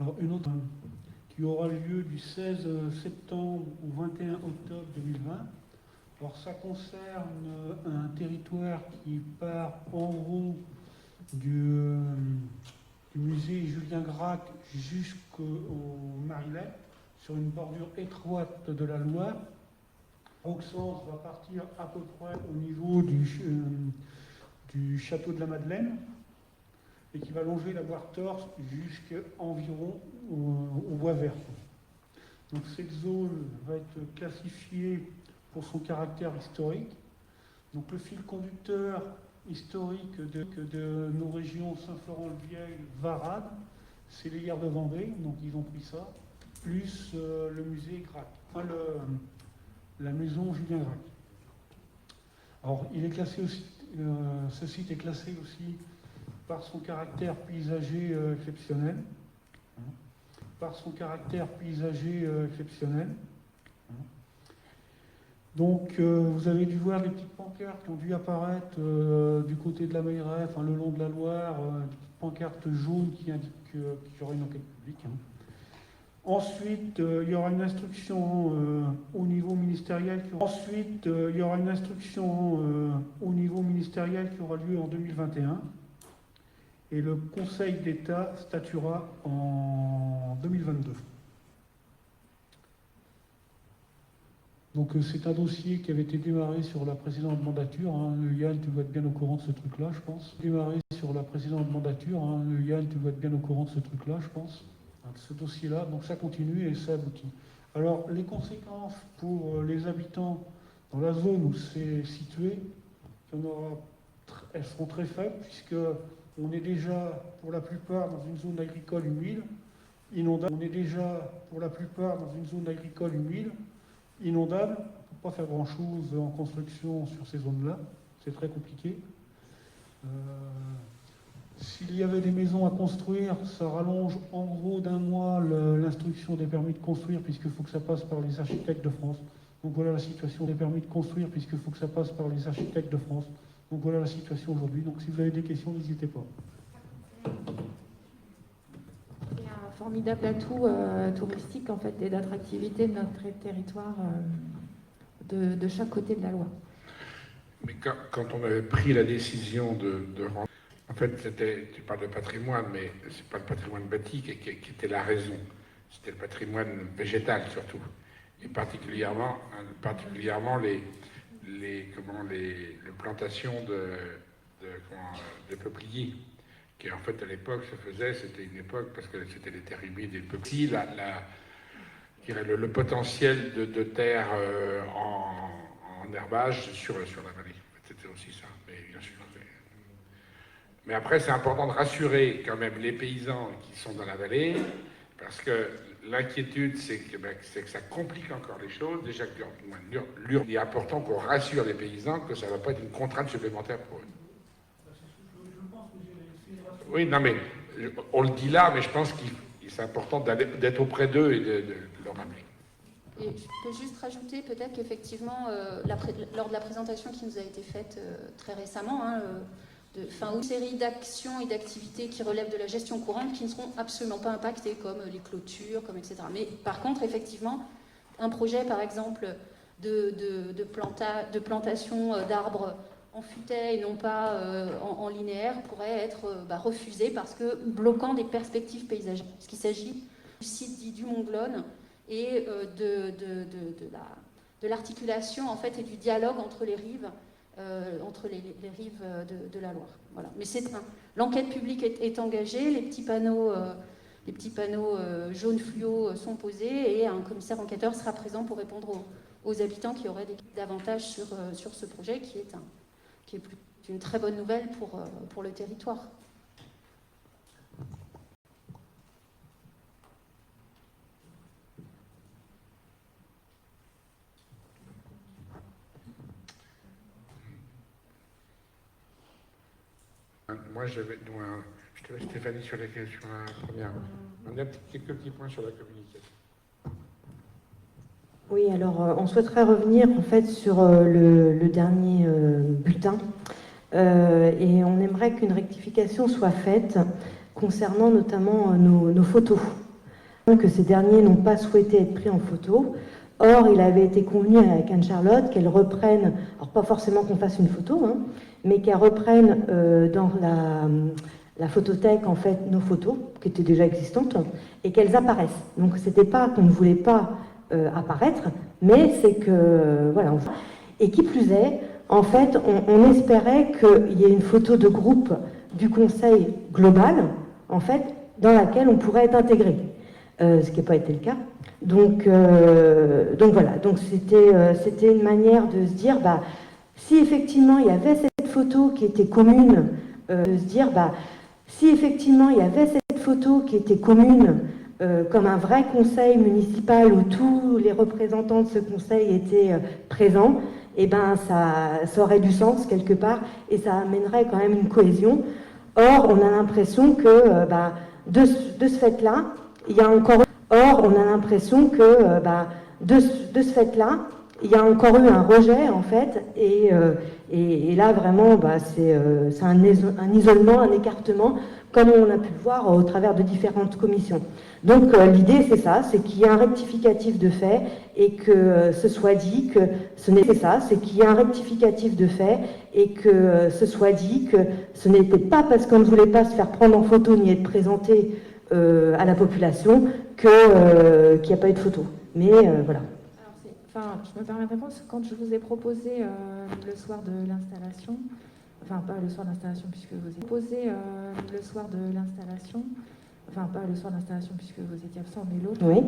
Alors, une autre qui aura lieu du 16 septembre au 21 octobre 2020. Alors ça concerne un territoire qui part en gros du musée Julien Gracq jusqu'au Marilet, sur une bordure étroite de la Loire. Auxances va partir à peu près au niveau du château de la Madeleine et qui va longer la Boire Torse jusqu'environ au Bois Vert. Donc cette zone va être classifiée pour son caractère historique. Donc le fil conducteur historique de nos régions Saint-Florent-le-Vieil, Varade, c'est les Guerres de Vendée, donc ils ont pris ça, plus le musée Gracq, enfin la maison Julien Gracq. Alors il est classé aussi, ce site est classé aussi par son caractère paysager exceptionnel. Par son caractère paysager exceptionnel. Donc vous avez dû voir les petites pancartes qui ont dû apparaître du côté de la Meilleraie, enfin le long de la Loire, des petites pancartes jaunes qui indiquent qu'il y aura une enquête publique. Ensuite, il y aura une instruction au niveau ministériel qui aura lieu en 2021. Et le Conseil d'État statuera en 2022. Donc c'est un dossier qui avait été démarré sur la précédente mandature. Yann, tu dois être bien au courant de ce truc-là, je pense. Démarré sur la précédente mandature. Yann, tu dois être bien au courant de ce truc-là, je pense. Ce dossier-là, donc ça continue et ça aboutit. Alors les conséquences pour les habitants dans la zone où c'est situé, elles seront très faibles puisque on est déjà pour la plupart dans une zone agricole humide, inondable. On est déjà pour la plupart dans une zone agricole humide, inondable. On ne peut pas faire grand-chose en construction sur ces zones-là. C'est très compliqué. S'il y avait des maisons à construire, ça rallonge en gros d'un mois l'instruction des permis de construire, puisqu'il faut que ça passe par les architectes de France. Donc voilà la situation des permis de construire, puisqu'il faut que ça passe par les architectes de France. Donc voilà la situation aujourd'hui. Donc si vous avez des questions, n'hésitez pas. Il y a un formidable atout touristique en fait, et d'attractivité de notre territoire de chaque côté de la Loire. Mais quand on avait pris la décision de rendre... En fait, tu parles de patrimoine, mais c'est pas le patrimoine bâti qui était la raison. C'était le patrimoine végétal surtout. Et particulièrement les plantations de peupliers, qui en fait à l'époque se faisaient, c'était une époque, parce que c'était les terres humides et le peuplier, le potentiel de terre en herbage sur la vallée. C'était aussi ça, mais bien sûr. Mais après, c'est important de rassurer quand même les paysans qui sont dans la vallée, parce que l'inquiétude, c'est que ça complique encore les choses. Déjà, il est important qu'on rassure les paysans que ça ne va pas être une contrainte supplémentaire pour eux. Oui, non, mais on le dit là, mais je pense que c'est important d'être auprès d'eux et de leur rappeler. Et je peux juste rajouter peut-être qu'effectivement, lors de la présentation qui nous a été faite très récemment, une série d'actions et d'activités qui relèvent de la gestion courante qui ne seront absolument pas impactées, comme les clôtures, etc. Mais par contre, effectivement, un projet, par exemple, de plantation d'arbres en futaie et non pas en linéaire pourrait être refusé parce que bloquant des perspectives paysagères. Parce qu'il s'agit du site dit du Mont-Glone et de l'articulation en fait, et du dialogue entre les rives. De la Loire. Voilà. Mais l'enquête publique est engagée, les petits panneaux jaunes fluo sont posés et un commissaire enquêteur sera présent pour répondre aux habitants qui auraient davantage sur ce projet qui est une très bonne nouvelle pour le territoire. Moi, je te laisse Stéphanie sur la première. On a quelques petits points sur la communication. Oui, alors on souhaiterait revenir en fait sur le dernier bulletin et on aimerait qu'une rectification soit faite concernant notamment nos photos. que ces derniers n'ont pas souhaité être pris en photo. Or, il avait été convenu avec Anne-Charlotte qu'elle reprenne, alors pas forcément qu'on fasse une photo, hein, mais qu'elle reprenne dans la photothèque, en fait, nos photos, qui étaient déjà existantes, et qu'elles apparaissent. Donc, c'était pas qu'on ne voulait pas apparaître, mais c'est que, voilà. Et qui plus est, en fait, on espérait qu'il y ait une photo de groupe du Conseil global, en fait, dans laquelle on pourrait être intégré, ce qui n'a pas été le cas. Donc voilà, donc c'était une manière de se dire, bah, si effectivement il y avait cette photo qui était commune, de se dire, bah, si effectivement il y avait cette photo qui était commune, comme un vrai conseil municipal où tous les représentants de ce conseil étaient présents, et ben ça aurait du sens quelque part et ça amènerait quand même une cohésion. Or, on a l'impression que bah, de ce fait-là, il y a encore... Or, on a l'impression que bah, de ce fait-là, il y a encore eu un rejet, en fait, et là, vraiment, bah, c'est un isolement, un écartement, comme on a pu le voir au travers de différentes commissions. Donc, l'idée, c'est ça, c'est qu'il y ait un rectificatif de fait et que ce soit dit que ce n'était ça, c'est qu'il y ait un rectificatif de fait et que ce soit dit que ce n'était pas parce qu'on ne voulait pas se faire prendre en photo ni être présenté à la population qu'il n'y a pas eu de photo. Mais voilà. Enfin, je me permets de répondre, quand je vous ai proposé le soir de l'installation, enfin pas le soir de l'installation puisque vous étiez proposé le soir de l'installation, enfin pas le soir d'installation puisque vous étiez absent, mais l'autre. Oui.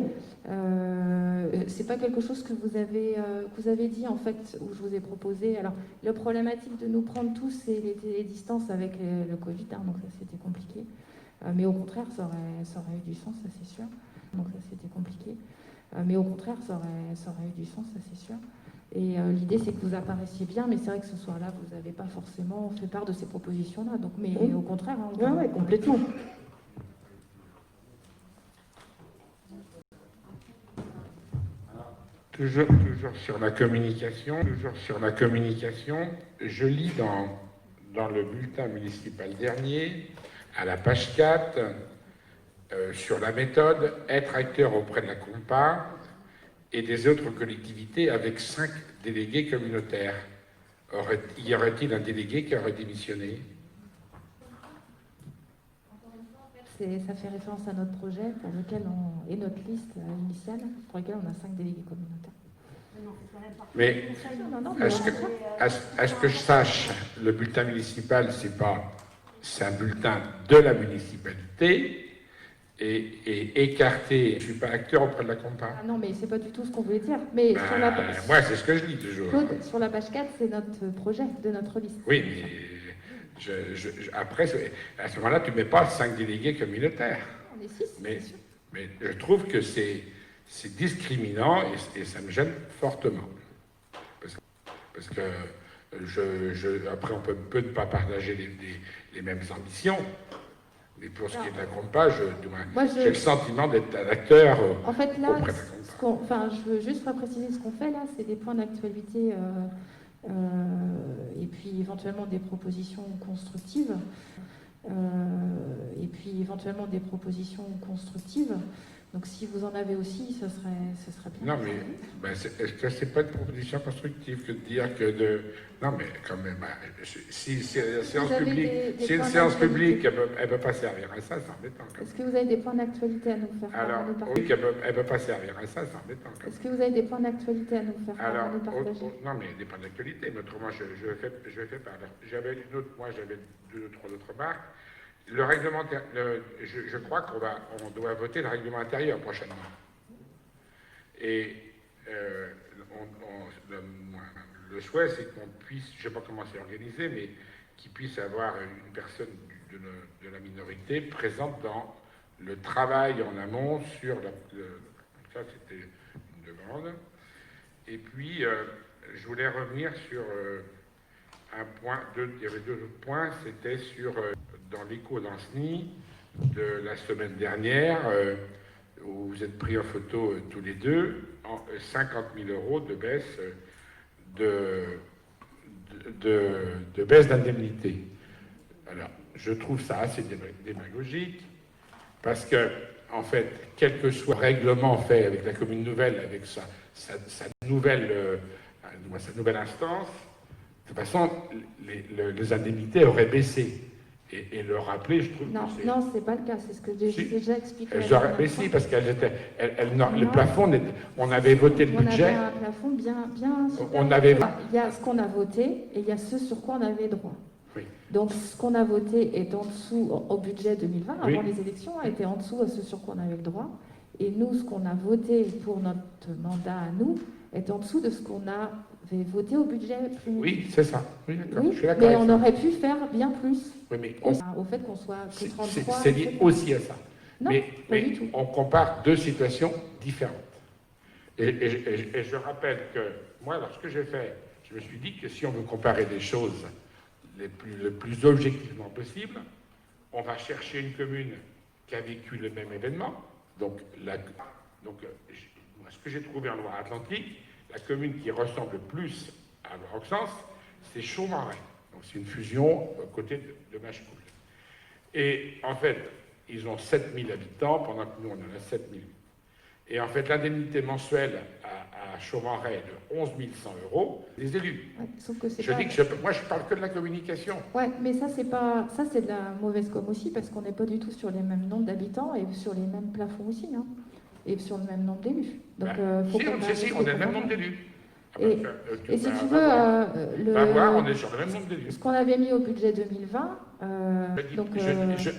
C'est pas quelque chose que vous avez dit en fait, où je vous ai proposé. Alors, la problématique de nous prendre tous, c'est les distances avec le Covid, hein, donc ça c'était compliqué. Mais au contraire, ça aurait eu du sens, ça c'est sûr. Donc ça c'était compliqué. Mais au contraire, ça aurait eu du sens, ça c'est sûr. Et l'idée, c'est que vous apparaissiez bien, mais c'est vrai que ce soir-là, vous n'avez pas forcément fait part de ces propositions-là. Donc, mais oui. au contraire, hein, oui, complètement. Toujours sur la communication, je lis dans le bulletin municipal dernier, à la page 4, sur la méthode, être acteur auprès de la Compa et des autres collectivités avec 5 délégués communautaires. Y aurait-il un délégué qui aurait démissionné? Ça fait référence à notre projet pour lequel et notre liste initiale pour laquelle on a 5 délégués communautaires. Mais est-ce que je sache, le bulletin municipal, c'est un bulletin de la municipalité et écarté. Je ne suis pas acteur auprès de la Compa. Ah non, mais c'est pas du tout ce qu'on voulait dire. Mais sur la page, moi, c'est ce que je dis toujours. Claude, sur la page 4, c'est notre projet de notre liste. Oui, mais après, à ce moment-là, tu ne mets pas 5 délégués communautaires. On est 6, mais je trouve que c'est discriminant et ça me gêne fortement. Parce que après, on peut ne pas partager les mêmes ambitions. Mais pour ce qui est de la Compa, j'ai le sentiment d'être un acteur en fait, là, auprès de la Compa. Je veux juste préciser ce qu'on fait là, c'est des points d'actualité et puis éventuellement des propositions constructives. Donc si vous en avez aussi, ce serait bien. Non, mais est-ce que c'est pas une proposition constructive que de dire que de... Non, mais quand même, si c'est une séance publique, elle ne peut pas servir à ça, c'est embêtant. Est-ce que vous avez des points d'actualité à nous faire alors, oui, elle ne peut pas servir à ça, c'est embêtant. Est-ce que vous avez des points d'actualité à nous faire partager? Non, mais des points d'actualité, mais autrement, je fais pas. J'avais deux ou trois autres remarques. Le règlement, je crois qu'on doit voter le règlement intérieur prochainement. Et le souhait, c'est qu'on puisse, je ne sais pas comment c'est organisé, mais qu'il puisse avoir une personne de la minorité présente dans le travail en amont sur ça, c'était une demande. Et puis, je voulais revenir sur un point, il y avait deux autres points, c'était sur... dans l'écho d'Ancenis de la semaine dernière, où vous êtes pris en photo tous les deux, 50 000 € de baisse de baisse d'indemnité. Alors, je trouve ça assez démagogique, parce que, en fait, quel que soit le règlement fait avec la commune nouvelle, avec sa nouvelle instance, de toute façon, les indemnités auraient baissé. Et le rappeler, je trouve Non, que c'est... non, c'est pas le cas, c'est ce que j'ai déjà expliqué. Mais si, parce qu'elles étaient... le plafond, on avait voté le budget... On avait un plafond bien on avait... Il y a ce qu'on a voté et il y a ce sur quoi on avait droit. Oui. Donc ce qu'on a voté est en dessous au budget 2020, Oui. avant les élections, était en dessous à ce sur quoi on avait le droit. Et nous, ce qu'on a voté pour notre mandat à nous, est en dessous de ce qu'on avait voté au budget primaire. Oui, c'est ça. Oui, d'accord. Oui, Je suis d'accord mais avec on ça. aurait pu faire bien plus. Oui, mais Au fait qu'on soit que 33. c'est lié aussi à ça. Non, mais pas du tout. on compare deux situations différentes. Et je rappelle que moi, lorsque j'ai fait, je me suis dit que si on veut comparer des choses le plus objectivement possible, on va chercher une commune qui a vécu le même événement. Donc, ce que j'ai trouvé en Loire-Atlantique, la commune qui ressemble le plus à Loire-Auxence, c'est Chaumaret. Donc, c'est une fusion aux côtés de Machecoul. Et en fait, ils ont 7000 habitants, pendant que nous, on en a 7000. Et en fait, l'indemnité mensuelle à Chaumaret est de 11 100 €, les élus. Ouais, sauf que c'est Je pas... dis que moi, je parle que de la communication. Ouais, mais ça, c'est pas... Ça, c'est de la mauvaise com aussi, parce qu'on n'est pas du tout sur les mêmes nombres d'habitants et sur les mêmes plafonds aussi, hein, et sur le même nombre d'élus. Donc, faut qu'on Si, on a le même nombre d'élus. Et si tu veux, va voir, on est sur le même nombre d'élus. ce qu'on avait mis au budget 2020,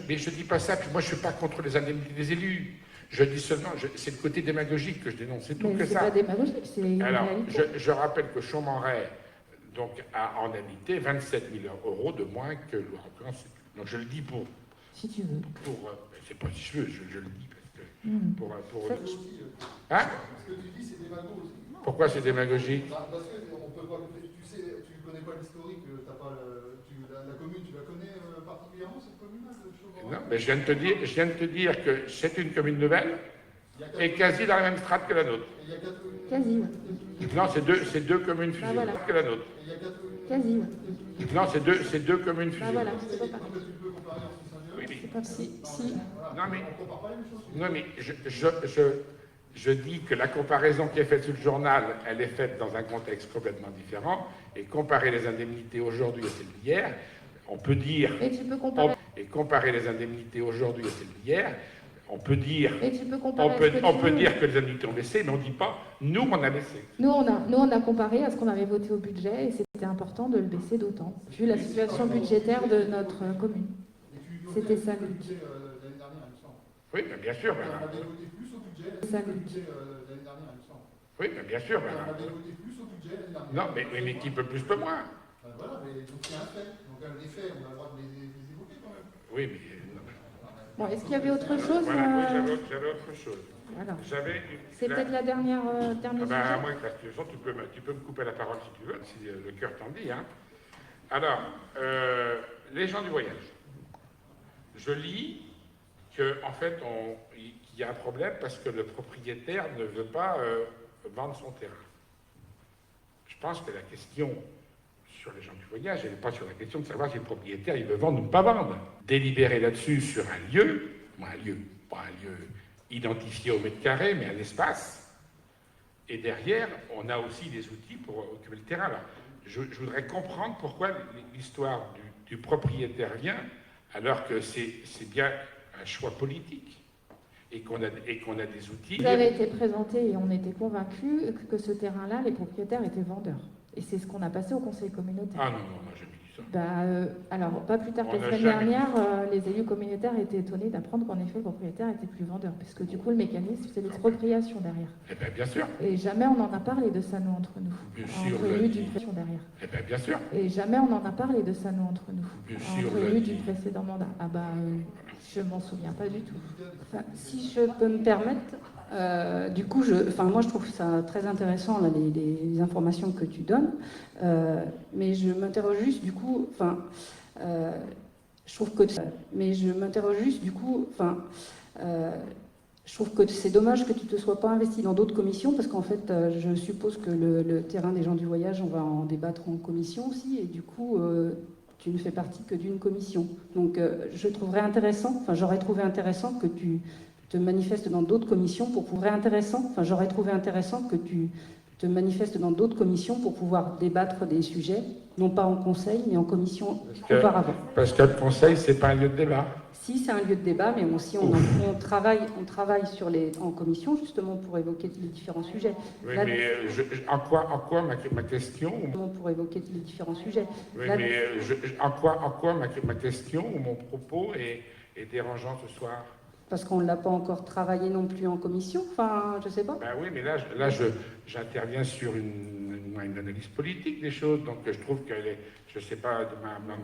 mais je dis pas ça, puis moi je suis pas contre les indemnités des élus. Je dis seulement, c'est le côté démagogique que je dénonce, c'est tout mais que c'est ça. pas démagogique, c'est une Alors, réalité. je rappelle que Chaumaret donc, a en indemnité 27 000 € de moins que Loire-Auxence. Donc je le dis pour... Si tu veux. C'est pas si je veux, je le dis parce que... Hein? Ce que tu dis, c'est démago aussi. Pourquoi c'est démagogique? Parce qu'on peut pas... Tu connais pas l'historique, la commune, tu la connais particulièrement, cette commune-là? Non, mais je viens de te dire que c'est une commune nouvelle et quasi dans la même strate que la nôtre. Quasi, ouais. Non, c'est deux communes fusionnées voilà. que la nôtre. Quasi, ouais. Non, c'est deux communes fusionnées. Voilà, c'est pas pareil. Oui, mais... C'est pas si. Non, mais je dis que la comparaison qui est faite sur le journal, elle est faite dans un contexte complètement différent. Et comparer les indemnités aujourd'hui et celles d'hier, on peut dire... Et tu peux comparer... Et comparer les indemnités aujourd'hui et celles d'hier, on peut dire... Et tu peux comparer on peut dire que les indemnités ont baissé, mais on ne dit pas, nous, on a baissé. Nous, on a comparé à ce qu'on avait voté au budget et c'était important de le baisser d'autant, vu la situation budgétaire de notre commune. C'était ça le but. Oui, mais bien sûr. On avait voté plus au budget l'année dernière, il me semble. Oui, mais bien sûr. On avait voté plus au budget l'année dernière. Non, mais qui peut plus peut moins. Voilà, mais donc c'est un fait. Donc les faits, on a le droit de les évoquer quand même. Oui, mais... Bon, est-ce qu'il y avait autre chose? Voilà, oui, j'avais autre chose. Voilà. C'est peut-être la dernière sujet. sujet. Moi, parce que tu peux me couper la parole si tu veux, si le cœur t'en dit. Hein. Alors, les gens du voyage. Je lis qu'en fait, il y a un problème parce que le propriétaire ne veut pas vendre son terrain. Je pense que la question sur les gens du voyage, elle n'est pas sur la question de savoir si le propriétaire il veut vendre ou ne pas vendre. Délibérer là-dessus sur un lieu, pas un lieu identifié au mètre carré, mais un espace. Et derrière, on a aussi des outils pour occuper le terrain. Alors, je voudrais comprendre pourquoi l'histoire du propriétaire vient, alors que c'est bien un choix politique et qu'on a des outils. Vous avez été présenté et on était convaincus que ce terrain-là, les propriétaires étaient vendeurs. Et c'est ce qu'on a passé au conseil communautaire. Ah non, on n'a jamais dit ça. Alors, pas plus tard que la semaine dernière, les élus communautaires étaient étonnés d'apprendre qu'en effet, le propriétaire était plus vendeur, puisque du coup, le mécanisme, c'est l'expropriation derrière. Eh bien, bien sûr. Et jamais on en a parlé de ça, nous, entre nous. Bien sûr, entre élus du précédent derrière. Eh bien, bien sûr. Et jamais on en a parlé de ça, nous, entre nous. Bien sûr, entre élus du précédent mandat. Je m'en souviens pas du tout. Enfin, si je peux me permettre, du coup, moi je trouve ça très intéressant là, les informations que tu donnes, mais je m'interroge juste du coup, je trouve que c'est dommage que tu te sois pas investi dans d'autres commissions parce qu'en fait, je suppose que le terrain des gens du voyage, on va en débattre en commission aussi, et du coup. Tu ne fais partie que d'une commission. Donc, j'aurais trouvé intéressant que tu te manifestes dans d'autres commissions pour pouvoir intéressant. Enfin, j'aurais trouvé intéressant que tu te manifestes dans d'autres commissions pour pouvoir débattre des sujets, non pas en conseil, mais en commission auparavant. Parce que le conseil, c'est pas un lieu de débat. Si, c'est un lieu de débat, mais aussi on travaille en commission justement pour évoquer les différents sujets. Oui, mais en quoi ma question pour évoquer les différents sujets. Oui, mais en quoi ma question ou mon propos est dérangeant ce soir? Parce qu'on ne l'a pas encore travaillé non plus en commission, enfin, je sais pas. Ben oui, mais là j'interviens sur une analyse politique des choses, donc je trouve qu'elle est, je sais pas, de ma... Ben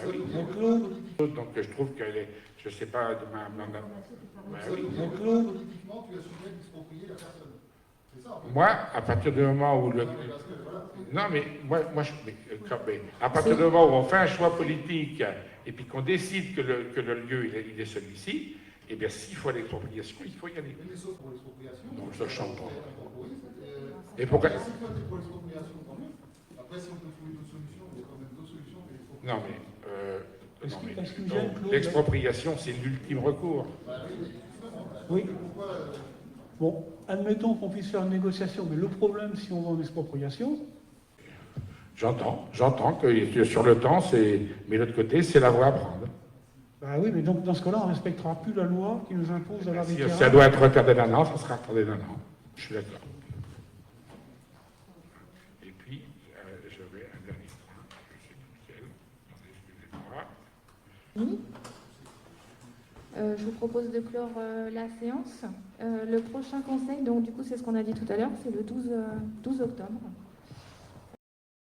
oui. Donc je trouve qu'elle est, je sais pas, de ma... Ben oui. Moi, à partir du moment où le... Non, mais moi à partir du moment où on fait un choix politique et puis qu'on décide que le lieu il est celui-ci, eh bien s'il faut l'expropriation, il faut y aller. Donc je chante pas. Et pourquoi? Après, si on peut trouver d'autres solutions, il y a quand même d'autres solutions, mais il faut... l'expropriation, c'est l'ultime recours. Oui. Bon, admettons qu'on puisse faire une négociation, mais le problème, si on va en expropriation... J'entends que sur le temps, mais l'autre côté, c'est la voie à prendre. Bah oui, mais donc dans ce cas-là, on ne respectera plus la loi qui nous impose d'avoir des terrains. Si ça doit être retardé d'un an, ça sera retardé d'un an. Je suis d'accord. Et puis, je vais un dernier point. Je sais plus lequel. Excusez-moi. Je vous propose de clore la séance. Le prochain conseil, donc du coup, c'est ce qu'on a dit tout à l'heure, c'est le 12 octobre.